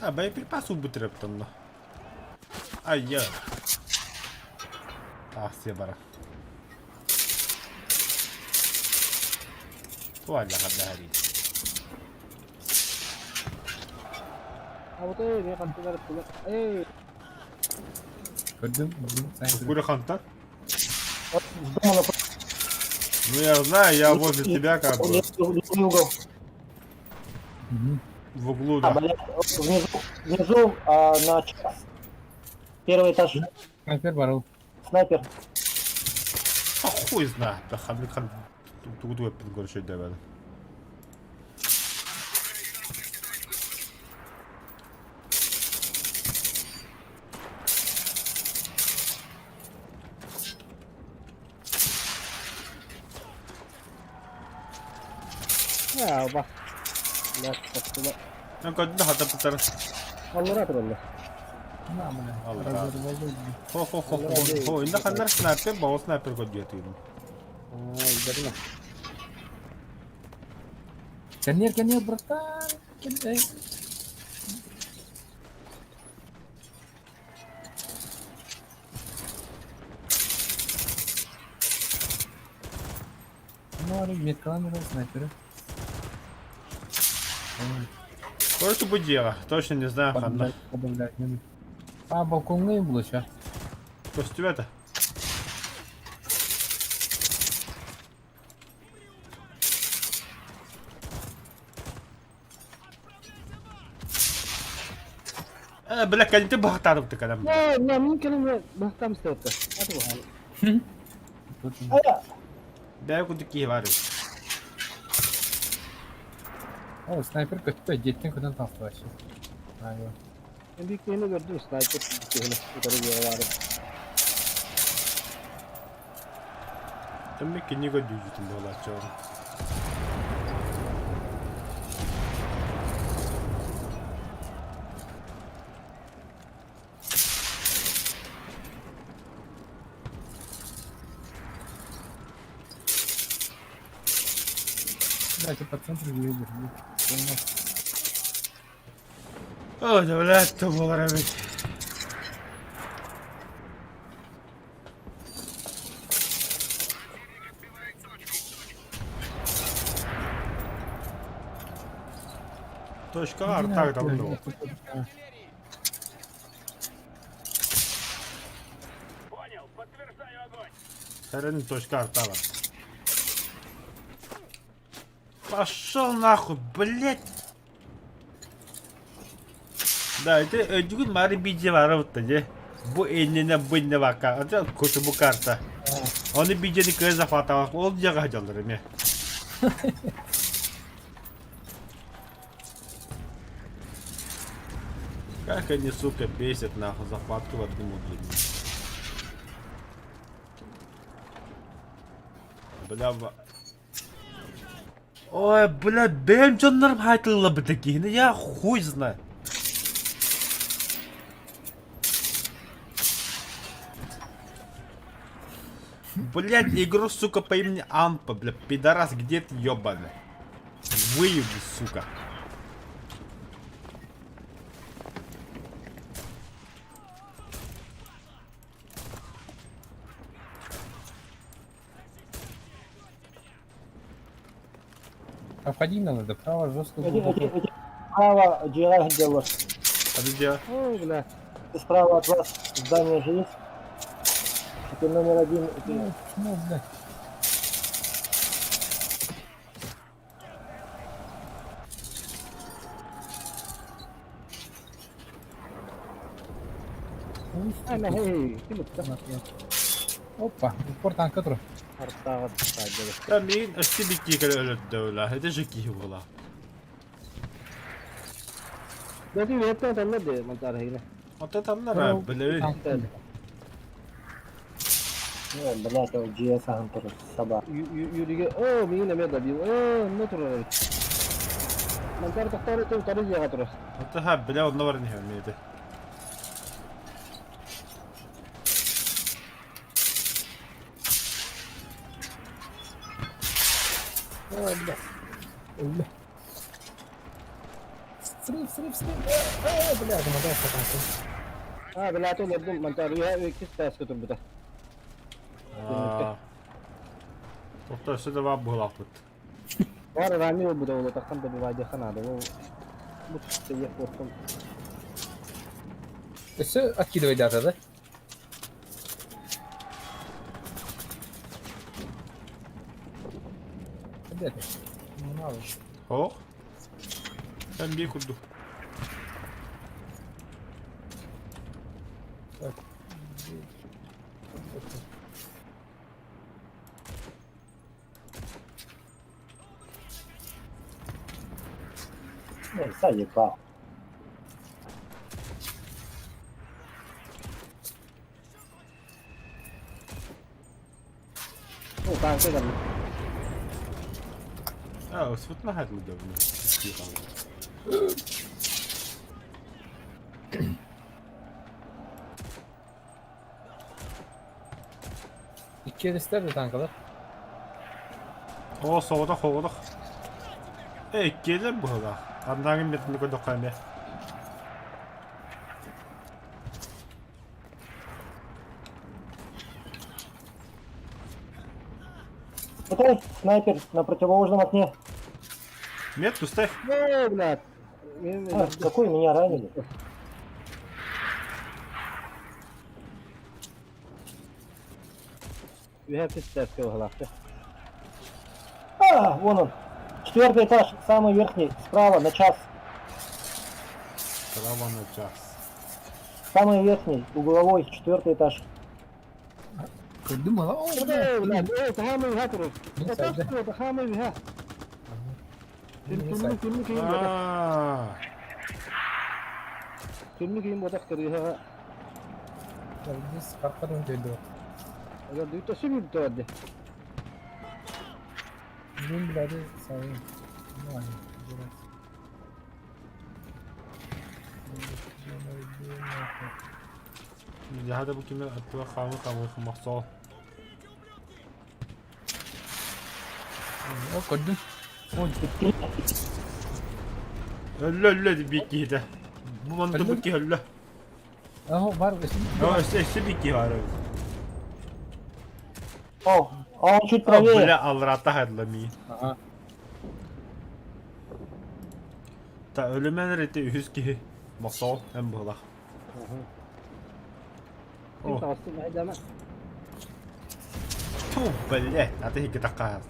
А, боеприпасы убытырып тонно. Ай-я. Ах, все бара. Туалля хаддари. А вот я там туда. Көрдім, снайпер. Кура ханта? Вот с дома на Ну я знаю, я возле тебя как бы. левый угол. Мгм. В углу, А, да. блядь, внизу на час. Первый этаж. Снайпер барыл. Снайпер. А хуй знает. Да хан. Тут выпит горше давай. Ya bak. Las kapılar. Ну как да хата путар. Allah'a kadar. На, бля. Алла. Разорвали. Хо. Инда хандар снайпер, бао снайпер код диет юм. Gidelim. Конер, братан. Кидай. Ну, метками снайперы. Что это будет дело? Точно не знаю, ханна. Подавлять не буду. А, балконные было сейчас. После тебя-то? Бля, kan ты бахтаров-то когда? Ya mungkin bahkan setelah. Aduh. А, Да, куда такие варю. О, снайпер kötü. Jettin kıdan tahtı var şimdi. Aynen. En büyük yerini gördüm. Sniper şeyini yukarı bir yere vardı. Там мне книга дюжит, была чё. Давайте по центру не видишь. Ой, да, блядь, то было робить. Точка А, так давно. Хрен точка артала. Пошел нахуй, блять. Да, это ödgün mari bir var orada ya. Bu eline bıyne baka. Adı kutu bu karta. Onu bir ceni kıza fata olacak hacalırım ya. Как они, сука, бесят нахуй захватку в одном угле. Бля, ой, бля, benim canlarım hayatıyla bir takine ya хуй знает. Блять, игру, сука, по имени Ампа, бля, пидорас, где ты, ёбаный? Выеби, сука. Обходи надо, право жестко. Справа GR дело. А ты где? Ой, bля. Справа от вас здание же есть. Это номер один. Ну, блядь. Ana hey. Kim usta? Опа, спортан который. Arta saja. Да, мин, астибики, когда дövla. Это же киевала. Jadi weta tanna de mantar hai. Вот это она, бля. Блять, GS Hunter собак. Yürüge. Oh, mingin namanya tadi. Oh, motor. Mantar taktar itu tadi jaga terus. Вот это, бля, он навар не умеет. Oh, bля. Срыв. Бля, замотался там. А, бля, то лобдум, мантар, я кис тас көтөр бута. Тоқта сюда вап бұлақ бұд. Бар рами ол бута, ол тақтан да бивайде ханады. Ол бұл шықты ек бортым. Все откидывай даже, да? Где ты? Ну, мало. Хоқ. Sen bir kurdu. Так. Заебал. О, там все там. Ha, sıvıtma her mi dövme? İki el ister de tankalar. O soğuduk. Gelin bu da. Anların metni koyduk kayme. Смотри, снайпер на противоположном окне. Метку ставь. О, блядь. Какой меня ранили? We have to step kill halafte. Вон он. 4-й этаж, самый верхний, справа, на час. Право на час. Самый верхний, угловой, 4-й этаж. Gördün mü lan? Oo, O bu ne? blad, tahamı hatırı. Ne O saydı? tahtı, tahamı ha. Ne saydı? Filmi kim bu? Aa. Filmi kim bu tahtı ha. Ya biz kartlarını döndü. Agar duita simi bu tawad. Benim birader sayın. Ne var? Biraz. هذا بكمل أتوقع خامخ مخصوص. O gördün. O Öyle bir ki de. Bu mantık ki öyle. Aha var. Ya işte bir ki var. О, а он чуть Bile правее. alrata hadlami. Aha. Ta ölümen rete üz ki masal hem bula. Kim tawassul maidama. Tu bile hadi hikita kas.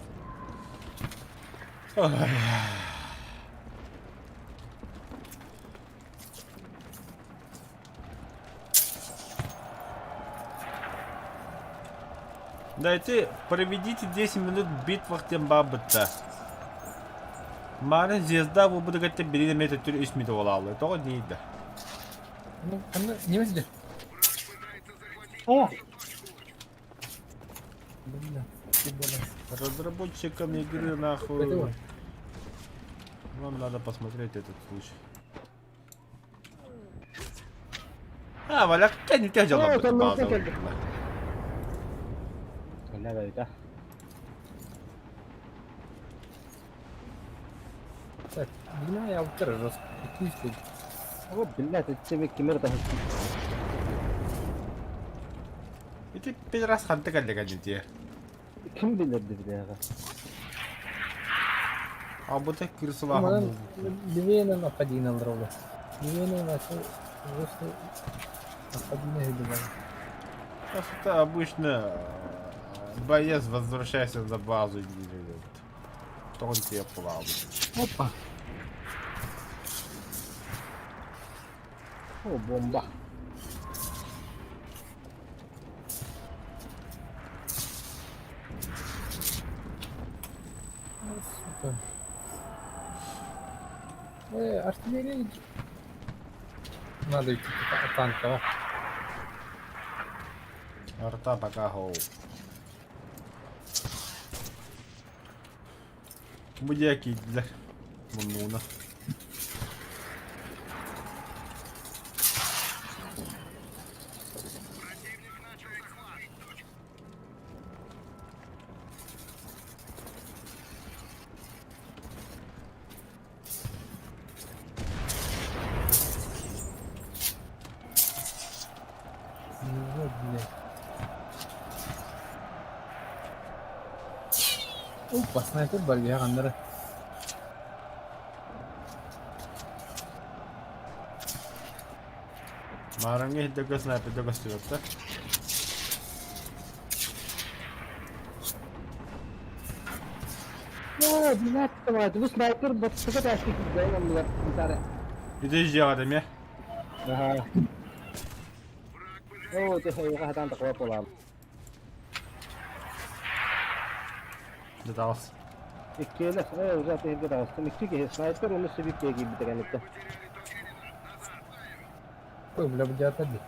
Дайте, проведите 10 минут в битвах Тембабыта. Марын звезда bu bu da biri metatür ismi de olalı. Doğru değil de. Ne mesele? А, Разработчикам игры Это нахуй. вот. Вам надо посмотреть этот случай. А, Валяк, не тебя делал об этом базу. Wala ba ita? Так, бина я утра раз. Пусть. Oh, billah, titsimi kimir tahu. И ты пидорас ханты каллега дите. Kim bilir dedi ya. А bu tek kırsıla Ama hamur. Ливена нападение дрова. Ливена начал просто нападение гибали. Это обычно боец возвращается на базу и делает. То он тебе плавает. Опа. Oh, bomba. Сука. Артиллерия. Надо идти от танка. Арта пока хоу. Будяки для Мунуна. Опа, снайпер бар ya kanları. Marangi hidde sniper de gösteriyordu. Bunlar tutamadı. Bu sniper batıda taştık gidiyor. Onlar bir tane. Bir de izciye adam ya. Aha. Oo, tuh hatan takwa pola. Ne davas. İkkeyle, zaten hep de astım. İki sniper onu sevip diye gibi bir tane. Tuh boleh berjaya tadi.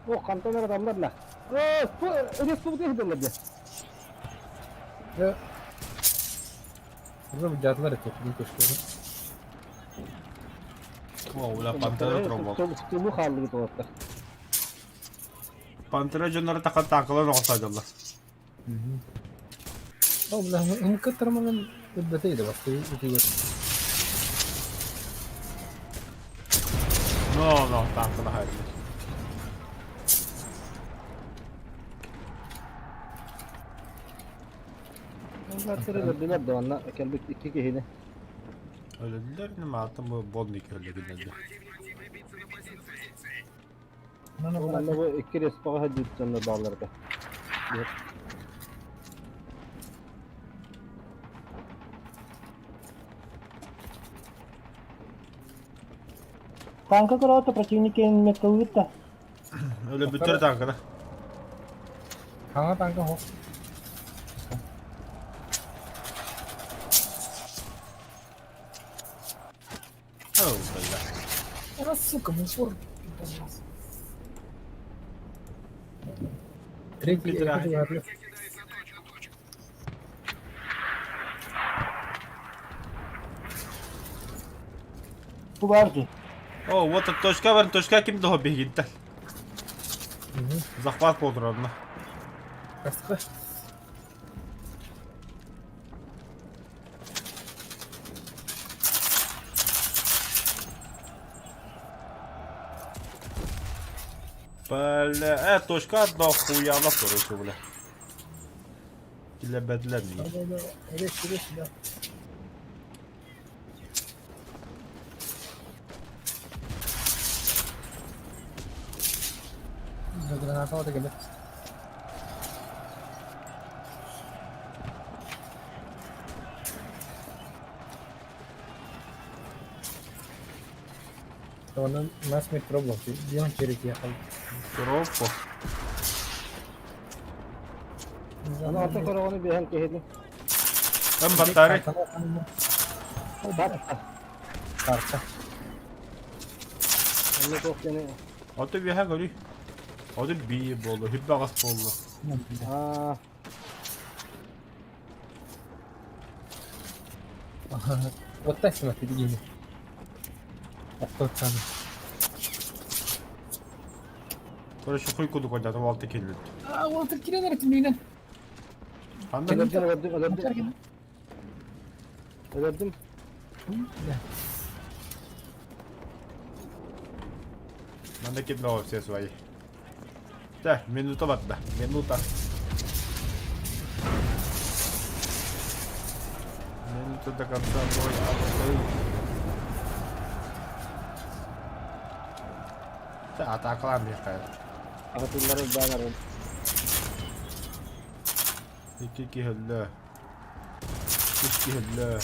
Oh, kantonlar adamlar lah. Bu Respublik hediyeler dia. Ya. Burada berjaya itu ini terus. Oh, ulah pantera trombol. Tubuh kaldı gitu orada. Pantera canları takal takılan olsaydı Allah. Oh, boleh mungkin termangan berarti itu waktu itu. No, takıla hayır. Onlar sıraladılar da onlar kelbek iki kehine. Öyle dediler mi? Altın bu bol nikirli giderdi. Onlar bu iki respaga hadid canlı dağlarda. Танка кого-то противники металлита. Öyle bütün tankına. Kanka tangka ho. Oh, böyle. Она, сука, мусор. Третий Пидоры. Bu vardı. Oh, вот эта точка var. Точка kim daha bir gitti. Захват подробно. Каска. Бля, точка одна хуяна короче, бля. Для бедлерни. Да. Резь сюда. Граната вот такая. Он нас не пробовал, где он переехал. Коробку. Ana orta karavanı bir hem kehine. Ben batarya. Карта. Onu koklanıyor. Otu bir ha gari. Otu bir bolu, hibba gas bolu. Aa, Вот так смотри, беги. А кто там? Sonra şu kuy kudu koydu, altı kirli. А, вот так киренер тümüyle. Anda öldürdüm. Öldürdüm. Manda kirli o ses var. De, minuta var da, minuta. Minuta da kapsan boy atlayı. De, ataklar bir kayar. Akıtımları dayanarım. İki hüllü. İki hüllü.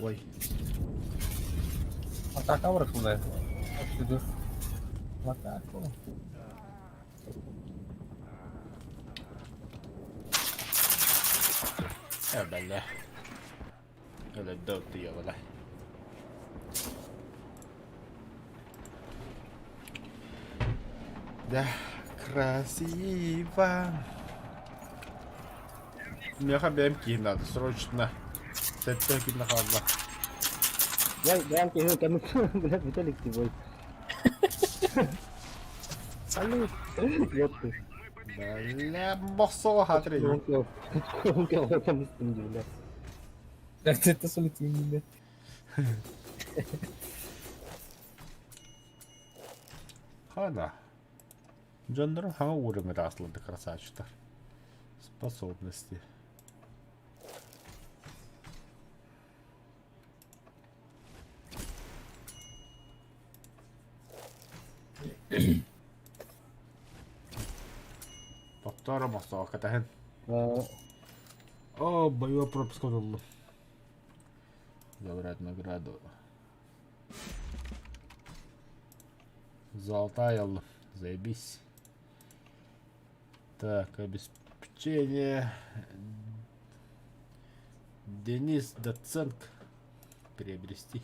Vay. Атака выросла. Отсюда. В атаку. Öyle. Öyle dört diyor öyle. Да, красиво. Мне хабемки надо срочно. Сеттеки на хабла. Ben kehine kanıt. Biraz bitelikti boy. Салют. Yoktu. Бля, босо хатри. Yok. Konka ortam üstündü bile. Это салют именно. Хана. Жанру хана уровень раслады красавчик-то. Способности. Повтором осталось tähän. О, боевой пропуск удалил. Забрать награду. Золотая, заебись. Так, обеспечение. Денис Доценко. Приобрести.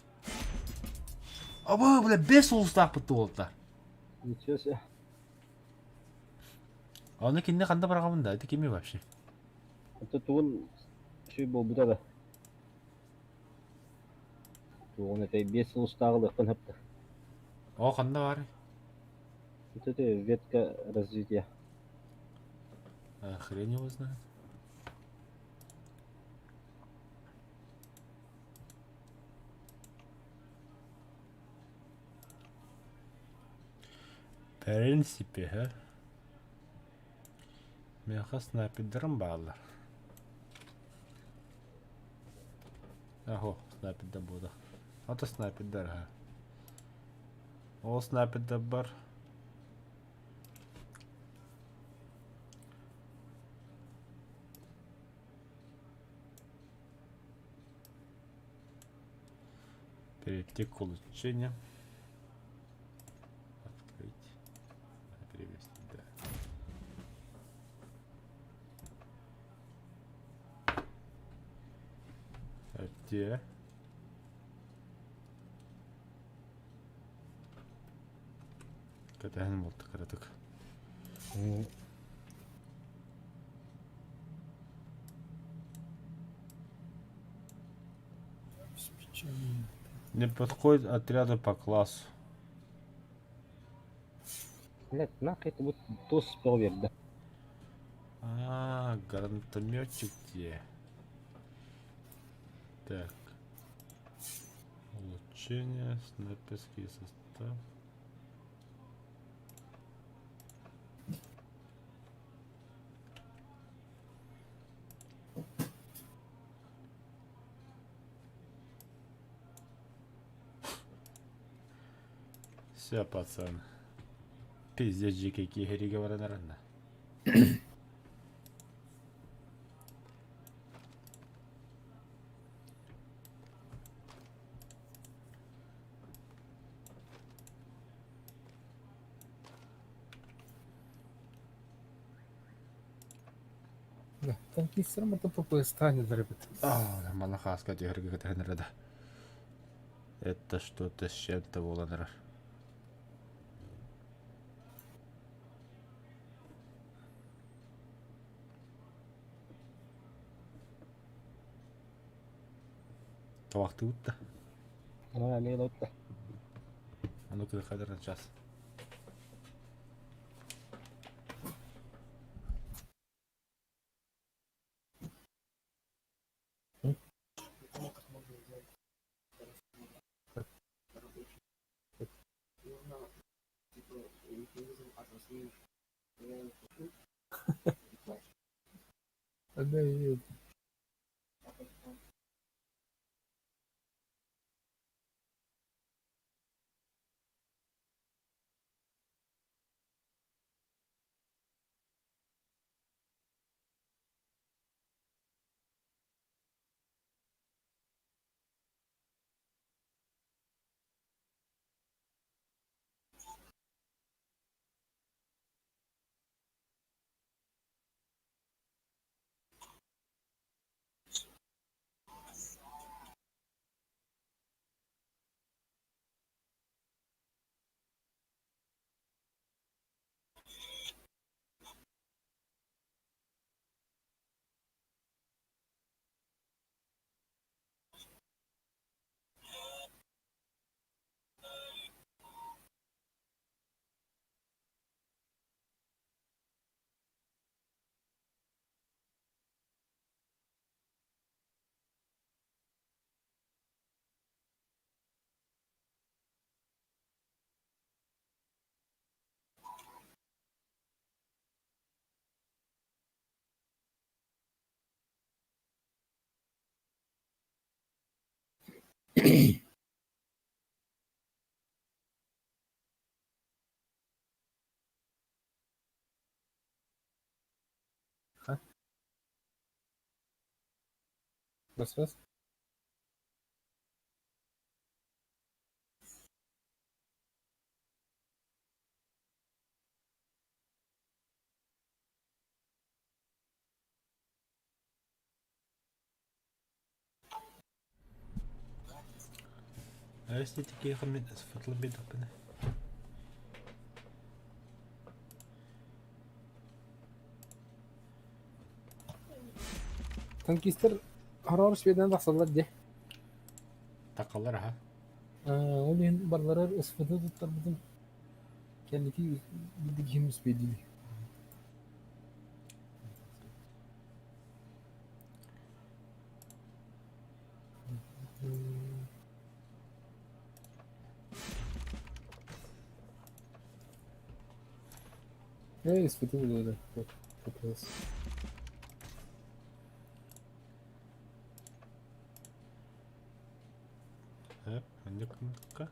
А вы, бля, без устав потолта. Ничего себе. А он кине канда барагамында, это кими вообще? Это туын şey болбуда да. Туын это бес устағылықтан хапты. О, канда бар. Это ветка развития. А хрен его знает. В принципе, а? Меха снайпердерім бағалар. Ахо, снайперді болды. Ата снайпердер, ха. О, снайперді бар. Перейти к улучшению. Открыть. Перевести, да. А где? Когда он вот так. Обеспечение. Не подходит отряды по классу. Нет, нахуй это вот тос проверь, да. А, гранатометчик где? Так. Улучшение, снайперский состав. Все, пацан. Пиздец, какие хериги варанарана. Да, танкистерам это ПП станет, ребят. А, малахаска хериги катахенрада. Это что-то с чем-то воланар. Вақты утта. Не лотта. А ну-ка, хадыр на час. Тогда и Bas. Is dit een keer van het bid op? Tankister harar Sweden baksalar de. Takallar ha. Onun barları ısfıdı tuttar bizim. Kendiki bildik kim Sweden. Ne ısfıdı bu da. Kapatız. Hep önce kımıkka.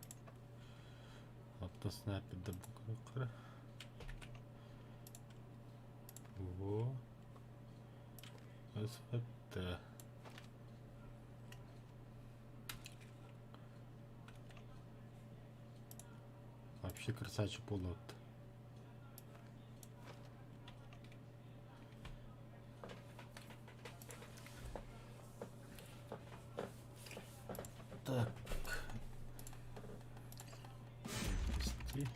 Hatta snap'de bu kırıkları. Bu. Isfıdı. Вообще красавчик полот. Так. Ввести.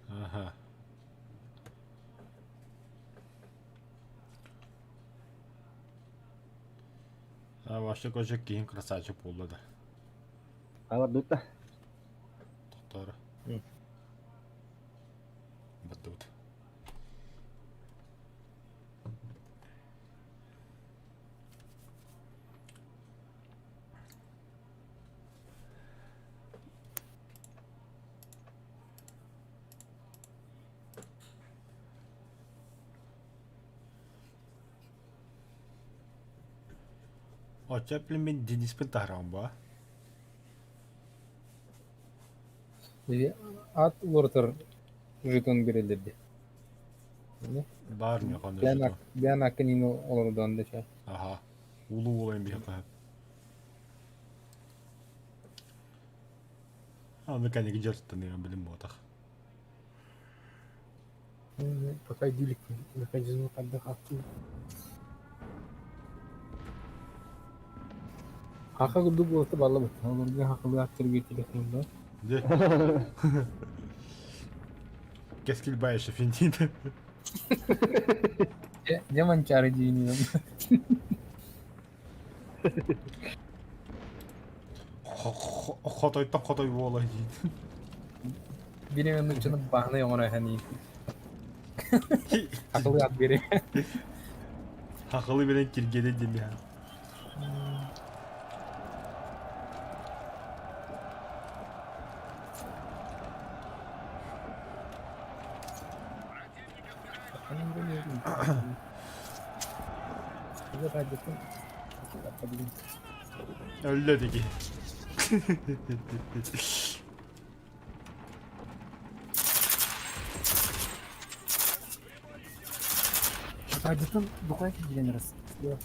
Ага. Вообще кожа кейін красавчик болды да. Авар дутта. Тоқтары. Бітті. Очаплен мен Дениспен тахрам ба. At ortar jeton verilirdi. Бар mı kandı? Ben hakkın yine olurdan da şey. Aha. Ulu olayım bir yapayım. Ama kan ik just tanıyorum bilim bu atak. Пока идиллик, механизм отдыха. Hakkı güldük olsa bağlı mı? Olurdu hakkı bir aktör bir telefonda. De. Qu'est-ce qu'il bat, je finis. Zaman çağırıcı iniyorum. Xotoy vallahi. Birinin ucunu bağlıyor ona hani. Akıllı at biri. Haklı bir kirgede değil ya. Öldü dedi. Acıtın bu kadar ilgileniriz. Yok.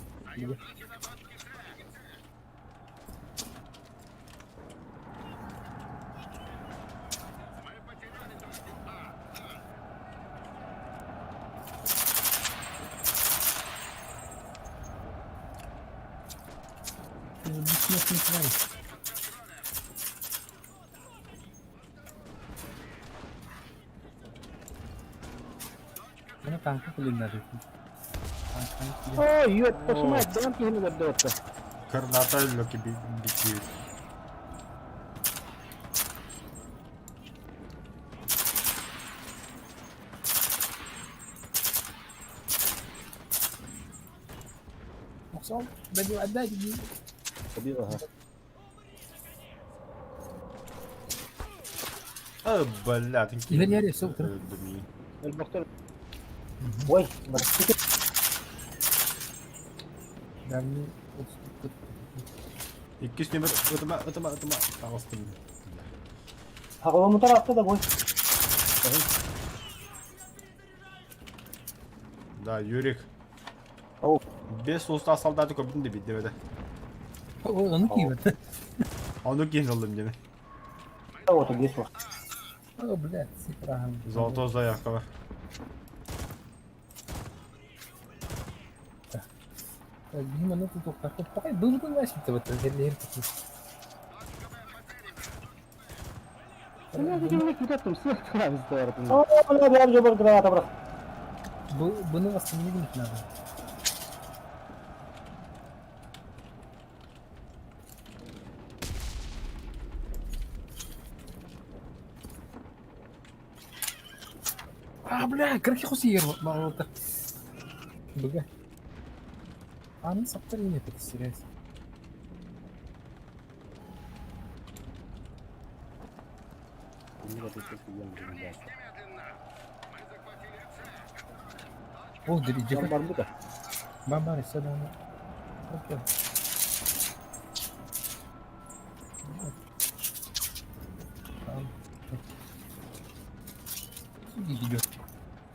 Mana tanka kelinda itu. Oh, iya, pas semua dengan kini berdoa. Karnata lo ki bitti. Сол, даю отдать. Побил, ага. Бля, ты Иleri sol taraf. Эльбахтер. Ой, морские. Давно. İkisi numara öteme ağustos'ta. Havalı tarafta da boy. Да, Юрик. Ау. Без уста солдаты көбінде бейдеведі. Onu kıymet. Onu кейін oldum gene. Вот здесь вот. О, блядь, сыграем. Золото заявка. Видимо, ну тут такой пока был бы Василий-то вот этот Sen ne demek ki tatlım? Sıra abi istiyorum. О, бля, я бы грата, брат. Bunu восстановить надо. А, бля, как я хусир, мало-то. Бля. А, ну, саптали нет, это серьезно. О, дери, Var mı da? Бабари, сюда. Окей. Идет.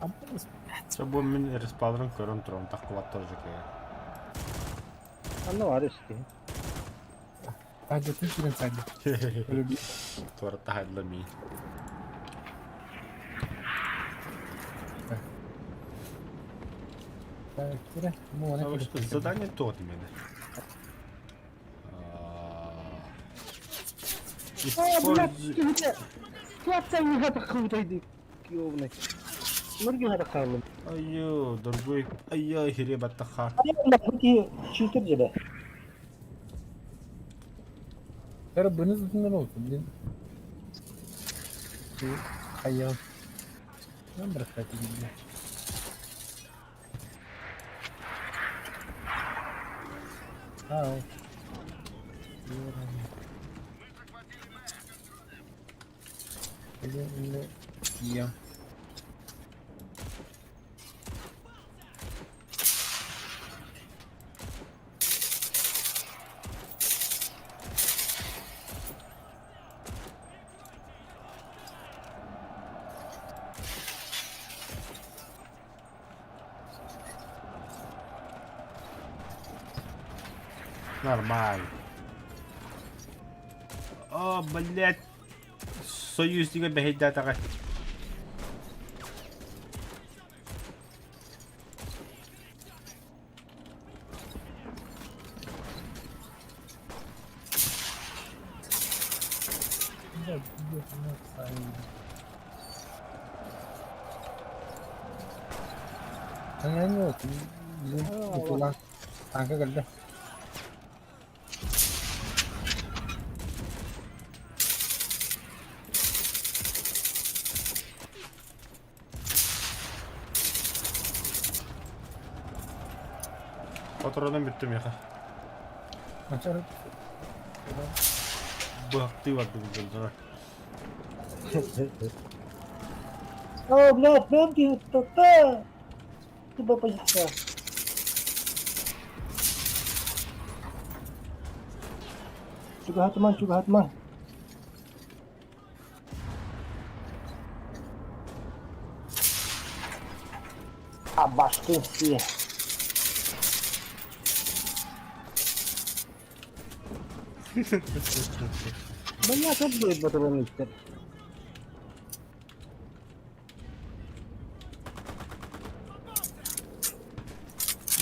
А блядь, Це був мені респадрон коронтрон, так кулак теж кає. Anne var eski. Sadece Türkçeden sadece. Öyle bir Твора тагайдла мій. karakteri. Bu ona А ви göre. що, задання то від мене. Используй... Zaten bir hata kavdaydı. Yovne. Nerede hata kaldım? Айо, дорогой. Айо, хиребаттаха. Они, такие читер же, да. Kara bunu tutunlar oldu. Bilin. Şu hayal. Ben bırakayım gibi. Ha o. Şimdi ya. Нормально. О, блядь. Союзника бегейда такая. Да, где-то на сайте. Они вот, betulan tangga geldi. Patronum bittim ya. Açarım. Bıktı vardı bu. О, блядь, пленки, та-та. Типа позиция. Juga teman, juga teman. Abastın siye. Bana çok büyük batırılmış işte.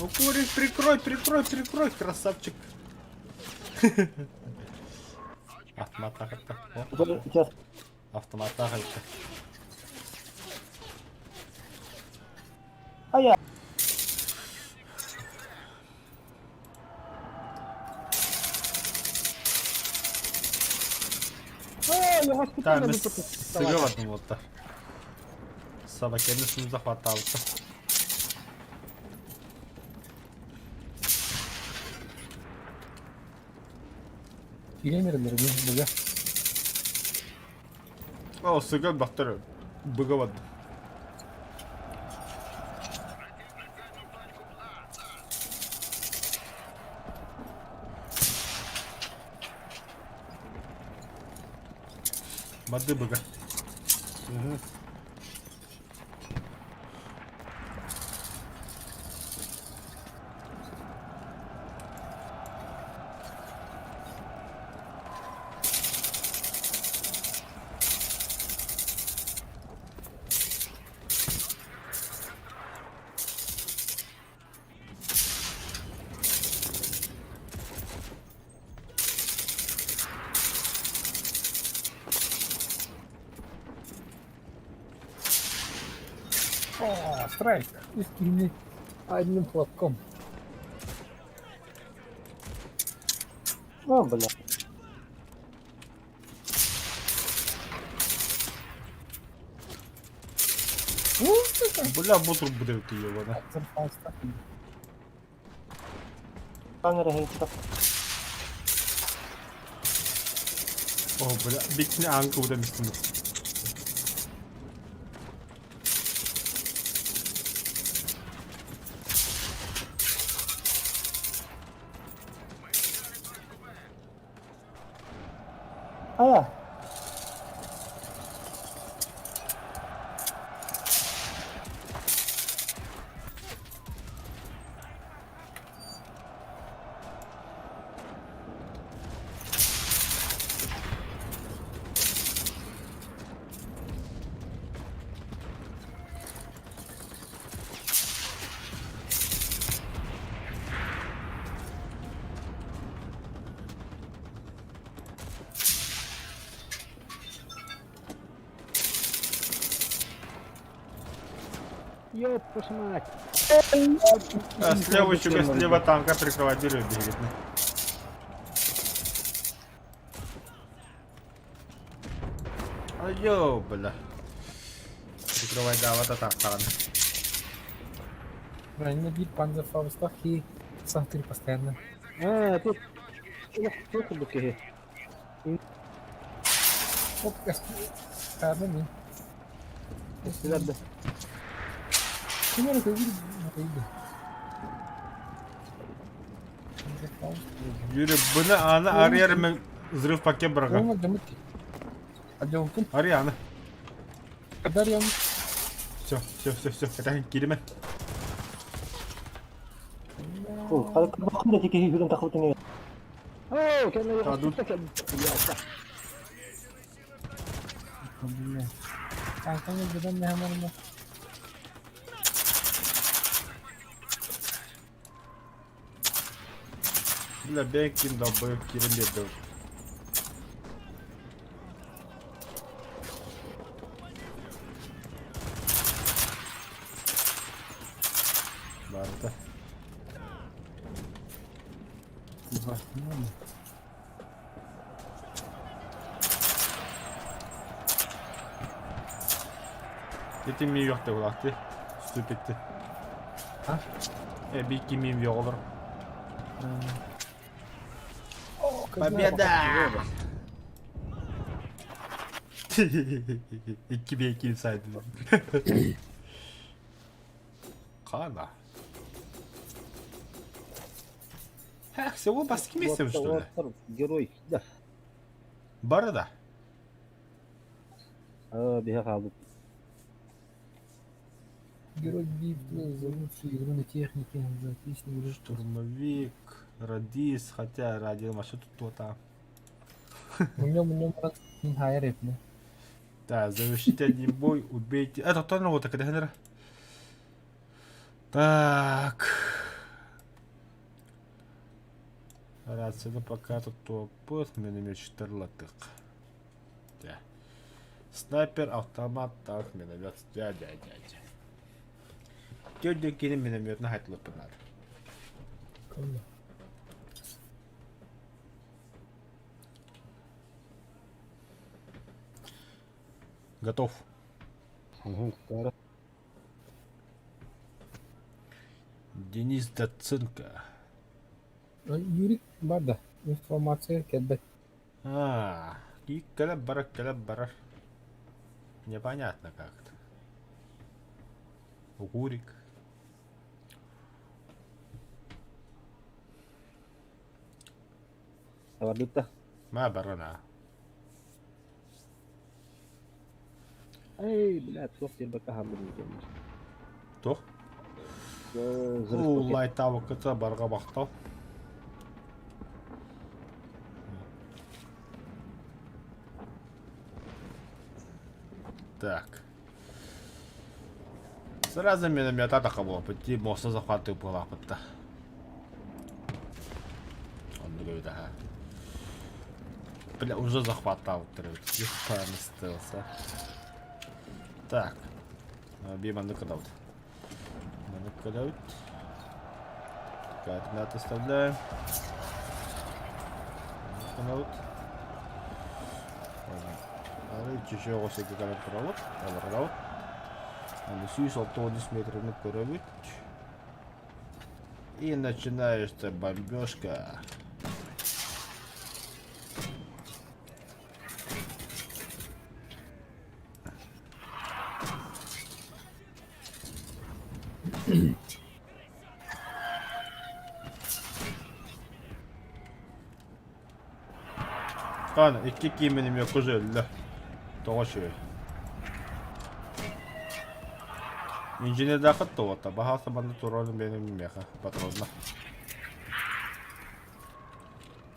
Ну, Курик, прикрой, красавчик. Автомат тахатта. Сейчас. Автомат тахатта. А я. Я вас Tamam, питаю, biz sığamadım botta. Sabah kendisini hata aldı. Килемерлер быга. О, сыгал бақтар бұғавады. Мады бұға. О, страйк. Из килины одним хлопком. О, бля. Бля, ботрук буде в Києва, да? Камера гейта. О, бля, бітні анка буде містимо. Ая. Ёб вашу мать. А слева еще слева танка прикрывать деревья бегает. Ай-ё, бля. Прикрывать, да, вот это так. Бронебит, панзерфаустах и санктырь постоянно. А, тут... Плохо бы кеге. Оп, карнами. Ладно. Кемер это видит? Yürü, bunu ana arıyorum ben zırh paket bırakın. Olmaz demek ki. Hadi okum. Arıyor ana. Kadar yanlış. Все. Это girme. О, а как бы такие гиганты охотные. О, kan jag... Та, ну. Alhamdulillah. Kankanya buradan ne hemen var? Бля, бенкин долбоёб кирилет дал. Барда. Yetim mi yok da bulaktı. Süpetti. Ha? Bir kimim yok olur. Победа! İki bir ikili saydılar. Kana. Ha, всего баски месяцев, что ли? Герой, да. Борода. Бега халу. Герой битвы, заводчий игру на технике, за отличный игры. Штурмовик, радист, хотя радио, а что тут то-то? У него не хайрет, да? Да, завершите один бой, убейте. Это то ну вот так, да, так. Рацияда пока тут топ миномет 14. Да. Снайпер, автомат, танк, миномет. Дядя. Дядя кинем миномет на хайтлы пынар. Готов. Денис Доценко. Юрик бар да. Информация кәдбәт. Калябара. Непонятно как-то. Укурик. Авадута. Барана. Эй, блядь, слов тебе бакаха блин. То? Лайтау кыца барға бақтау. Так. Сразу миномет атака было. Пойти моста захватываю была пытта. Он говорит, ага. Бля, уже захватал. Ебаный. Так. Бима накадаут. Накадаут. Координаты оставляем. Накадаут. Чуть-чуть осеки камер провод. Провод. Нанесу 110 метров на провод. И начинается бомбежка. Kaan, iki kiiminim joku söllä. Tosi. Инженер дахат туата. Бахаса банда тураны benim меха патронна.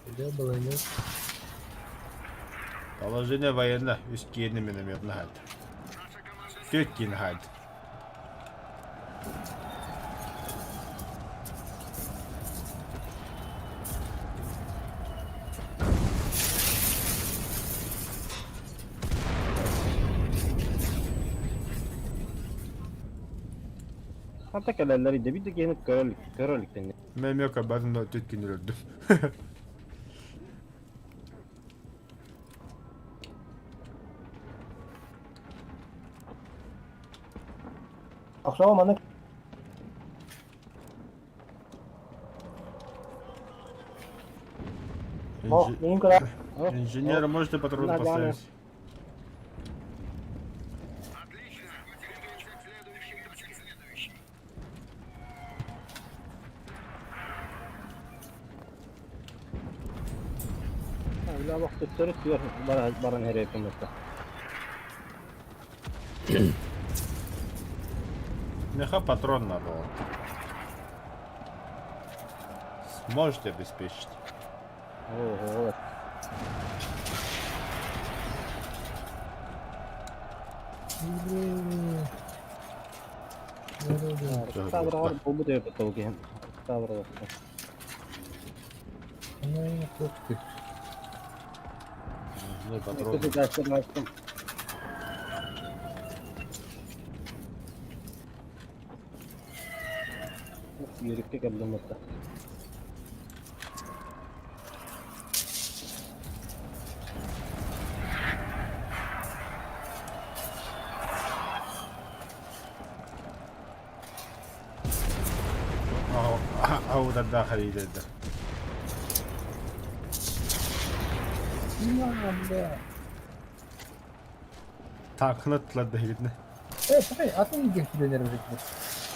Где было нет? Положение военно. Üst kiinni minimет нахад. Тётки нахад. Hatta kalalları da bir de gene karalıktan. Benim yok abi ben de tütkünü öldüm. Akşama bana benim kadar Инженер, можете патрон Да, поставить? Ila vakti sürüt diyor baran her yapımızda. Меха патрон надо. Сможете обеспечить? Ого. Ставра bu da yapıyor ki. Ставра. Ну, ух ты. Нужны патроны. Kötü dersler açtım. Yürüyüp geldim hatta. أو ده الداخلي ده. Tankını atladı herifine. Слушай, а ты где тебя не разыграл?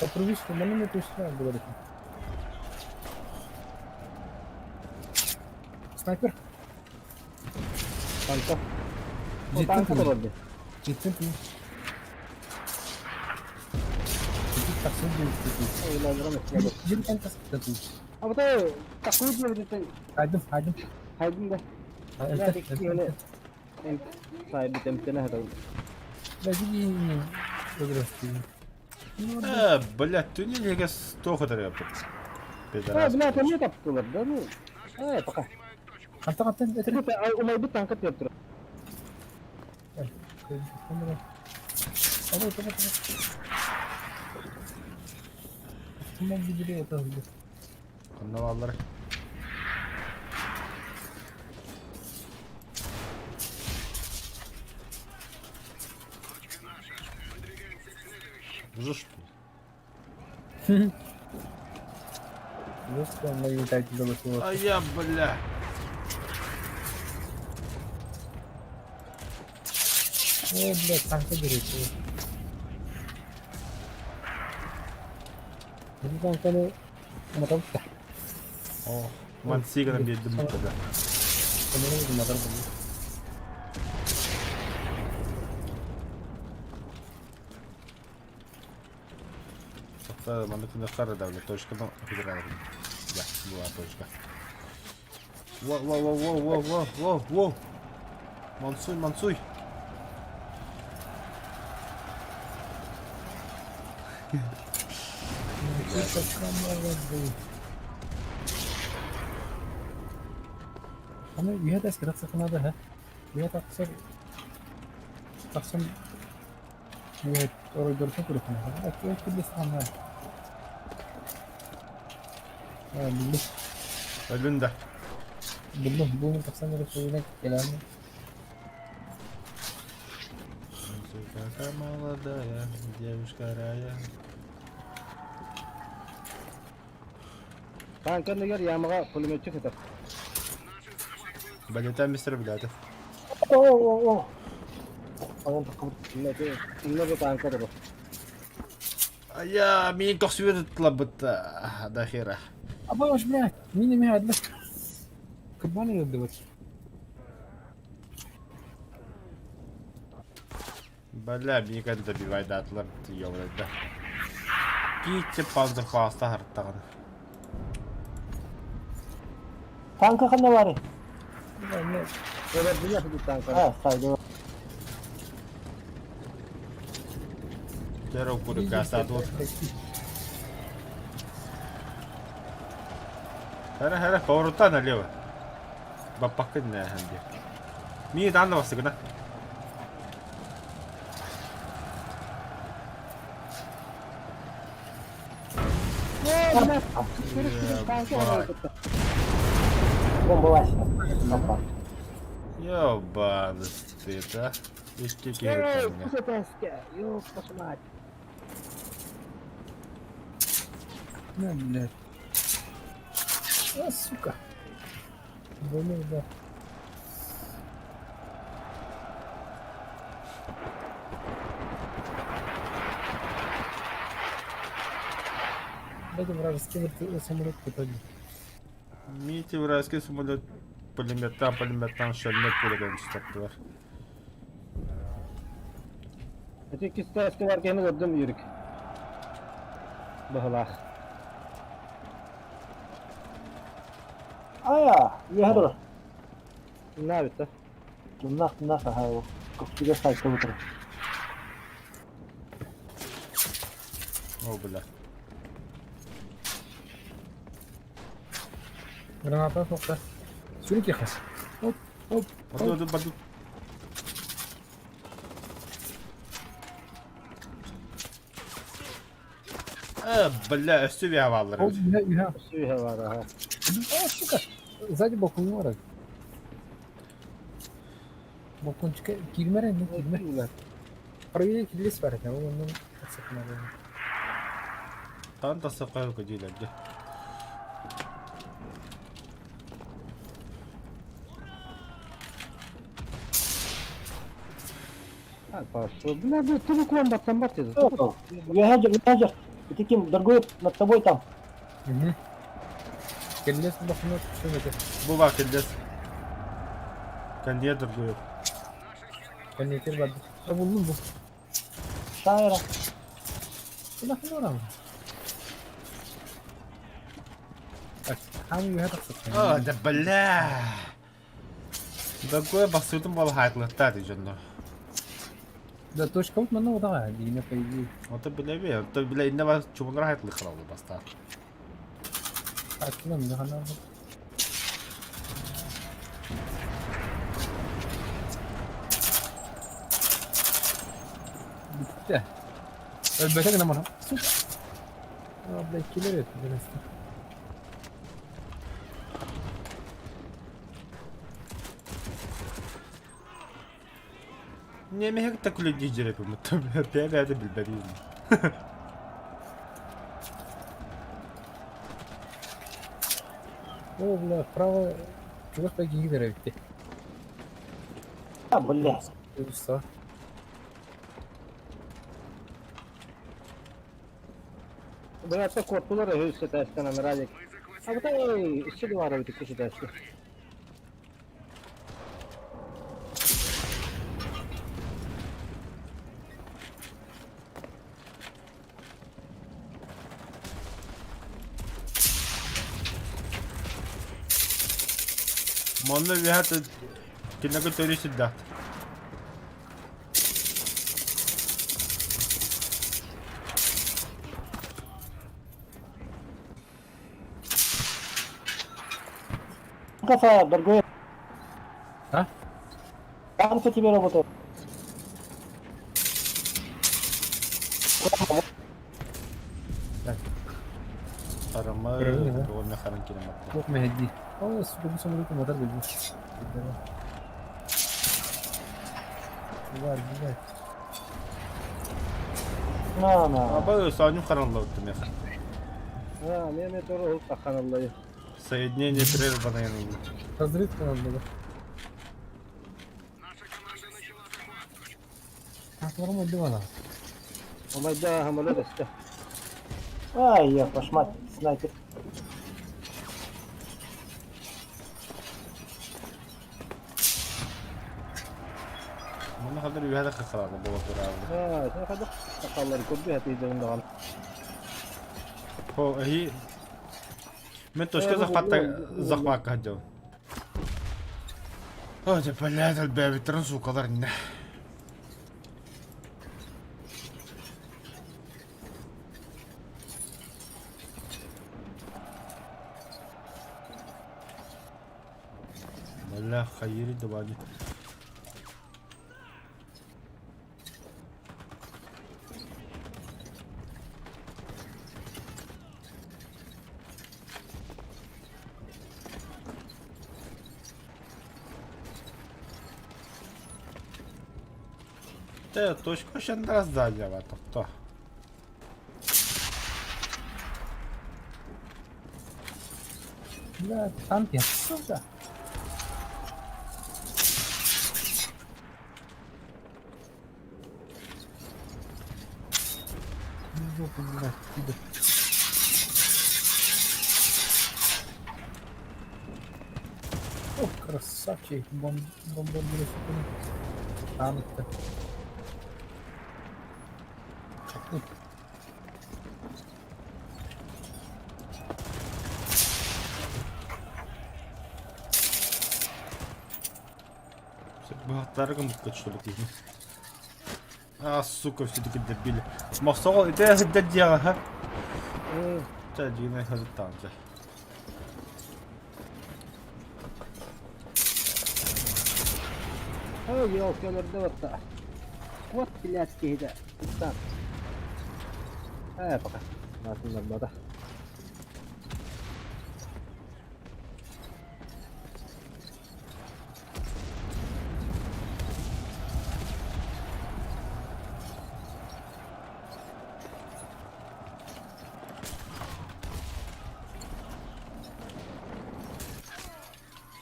По привычке, на минуту сюда говорит. Снайпер? Kanka. O Ciddi tanka da mi? vardı. Ciddi mi? Ciddi taksın diyor. Öyle öyle. Bir tane taksın. Ama da takut mu dedi? Haydi. Haydi de. Ya dikti öyle. Sahibi temsine herhalde. Лови возрасты. Блядь, ты не лего 100 kadar yaptık. Ha bina temne taptılar da mı? Ha baka. Антон, это Çünkü umay bir tankat yaptılar. Давай. Tamam gidiyor это. Kanavaları. Уже что? Просто мои так голосовали. А я, бля. Ой, блядь, танка берет. Ini tanka ni, motor tak. О, мансигана бедdim мутага. Kemudian itu motor beli. Hatta mantıklı kara davle точкадан федералдын. Да, была точка. Воу. Мансуй. Ama üye de eski sakınadı ha. Üye taksır. Taksın. Üye orayı görüşe kurukunu. Bak üye kirli sanma. Bildim. Önünde. Bunu taksan gerek oyuna gelen mi? Какая молодая девушка Рая. Tanka neger yamağa pulimetçi kadar. Балета мистер Блятов. О. Ne bu tanka da bu. Я мин косвир тлабыт дахира. Абаш, блядь, мини мя адла. Кабаны отдавать. Бля, мин когда добивает атлар ёвлада. Китче панза фаста хартаган. Tanka kan ne var? Böyle bir yapı tanka. Ha, saydı. Теро куры касадор. Хара, поворота налево. Бапакынная ханди. Ми данного сыгна. Bombalась. Ёбаный стыд, а? Ишки Эй, меня. кусатаска, ёб вашу мать. Ну, блядь. А, сука. Болел, да. Дайте вражеский самолет потоги. Мити вражеский самолет пулеметтан шөлмек пулеген çıkarttılar. Öteki kiste eski varken gördüm yürük. Bahala. Aya, yer. Ne bitti? Nah, ha. Kokuya saydı bu. О, бля. Граната сокта. Сюрик ехас. Оп. Баду. Бля, üstü havaları. Оп, ühe. Sühe var ha. А, сука. Сзади балкон var. Балкон çıka girmer ne girmer. Ulan. Parayı kirlis var ya. Onun sakınadı. Там та сапка ходила, где? Ha paşo. Bля, bu tuvuklan batsan bat dedi. Ехать. Ты кем другой над тобой там. Угу. Kirlis bakımına tutuşu. Bu vakilde kendiye durguyor. Ben yeter vardı. Ya buldum bu. Шайра. Silahını oranı. Bak, hangi ühe taksın? О, да бля. Другое басудum бол хайтлыктар дижондо. Да точка вот мана ода дигне пейги. Ото билеби, ото биле инне бас чумулар хайтлы хыралды баста. Açtım ne kadar. Bitti. Ölbete gene bana. Abla ikiler etti biraz. Не мега так людей директ, мы там опять билберин. О, бля, вправо. Чего пойги гидера bitti. А, блядь. Usta. Быraksa korktular ya üstte tersten amiralik. Ha bu da işçi duvara bitik kişi tersi. Månne vi hade kunna gå till det. Каса, дорогой. А? Танцы тебе работают. Sarama Öyle mi? doğru ne kadar kilometre. Çok mehdi. Ama sürekli sonunda motor geliyor. Güzel güzel. На. Ama sadece karanlık oldu ne? Ha Mehmet oru takkan Allah'ı. Соединение прервано yanında. Разрыв kanalda da. Haklarım öldü bana. Ama da hamalı da işte. Ай, я пошмать, снайпер. Bunu kadar bir hada kakardı bu bakır abi. Ha sen kadar takalları kubbi hati izlerinde kal. Ho hi. من توش كذا حتى زخمك هجو. اوه ده بلاد الباب ترنسو قدرنا. والله خيري دباجي. Те, точку ще не роздалювати, тобто. Бля, танки, сука. Жопу, блядь, пидор. О, красавчик, бомбардир. Танк-то. Бахтарга мукка что ли кузни. А, сука, все-таки дебили. Махсол, это я это делал, ха? Та дина хазы танки. Ой, елки-лерді ватта. Вот блядский да. Инстан. Пока. Насыл нормада.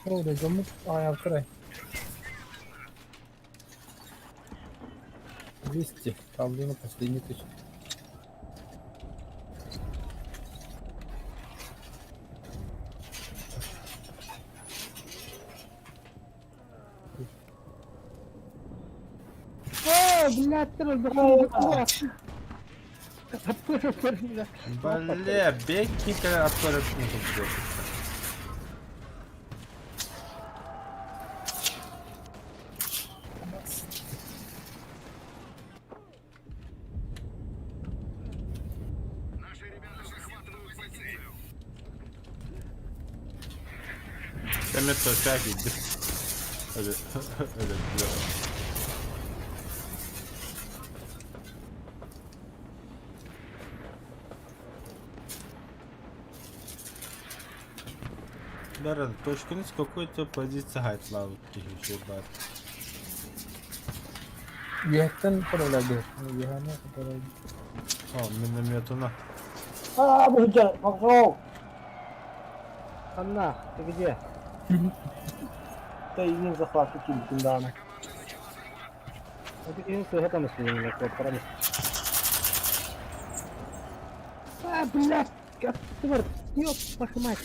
О, да замут, я край. 200, правда, на последний тысяч. О, блядь, ты разбрал. Бля, бейки-то отправят не тут. Demet sosyal giydi. Öyle diyor. Да, точка с какой-то позиции хайтлаут еще бат. Ехтен параллель. Ехана параллель. О, минометуна. А, мужик, Максол! Анна, ты где? Да извини, захват каким пиндана. Это не слыхать там если не такой параллель. блядь, Кастер, ёб вашу мать.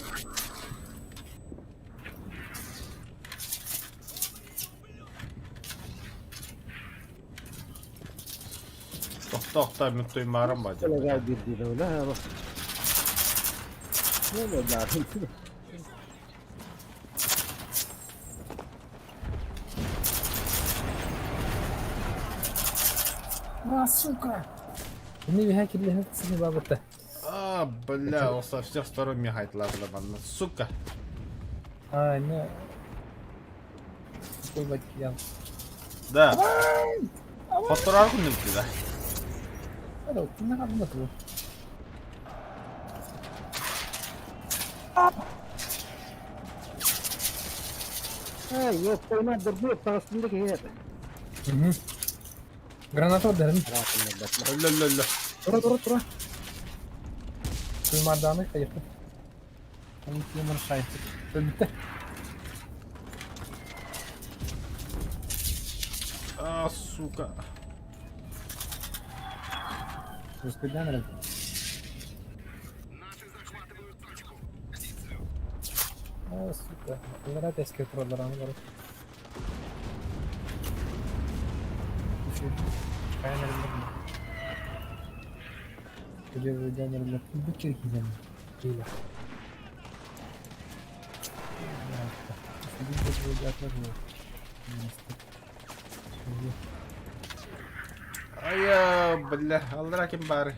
Tohtaa nyt ymmärrän mä Kyllä käy bitti on lähellä. Ne on jäänyt. Сука! Мне вихаки для них не бабата. А, бля, он со всех сторон мягает лазлебан, сука. А, не. Какой батьян. Да. Fotoğrafı ne güzel. Hadi ne kadar bu? Ай, ёб твою мать, дурдует, парасындaki это. Granat derim. Lolololo. Tura. Kıymardanı kayıptı. Onun kıymarı şahitli. Şöyle bitti. А, сука. Распределяем ряд. А, сука. Европейская продорана, говорит. Кайнер блин. Где вы дянер блин? Ну кирки дянер. Или. Aya, bля, Allah kim bari.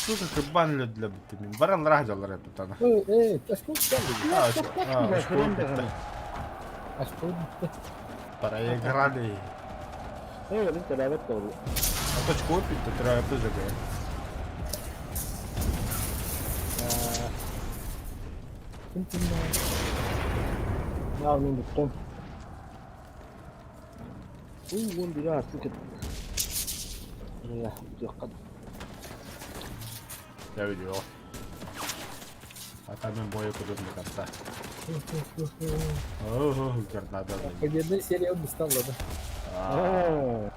Сука, кабан для битами. Баран راح جل ريت بتاعنا. Эй, ташкут geldi. Aşkın. Para играли. Evo, vidite da je već to. А то купить, то треба позагай. Явным бутон. Вон бira sıkıntı. Ya, yok kadar. Я видел. А там им бой куда до конца. Ого, гранада. Победная серия бы стала, да? Aa.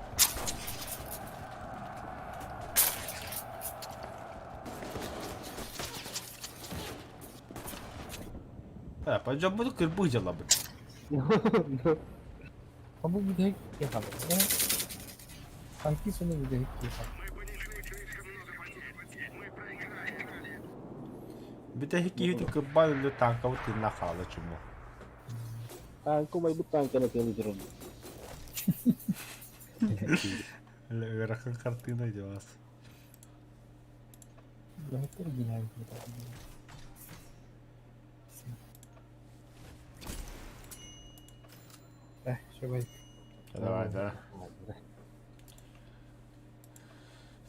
Пойдем буду кырбыжала бы. А bu bir de yapalım. Sanki sonu bir de yapalım. Bir de hiki kırban ile tanka bu tinna kala çumu. Aku may butang ka na television. Верхом картина делась. Я вот оригинально. Şöyle. Давай, да.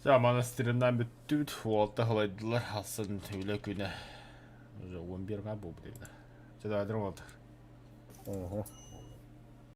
Sen manastırından bütün volta halaydılar Hasan öyle güne. 11 bu dedi. Seda adım oldu. Aha.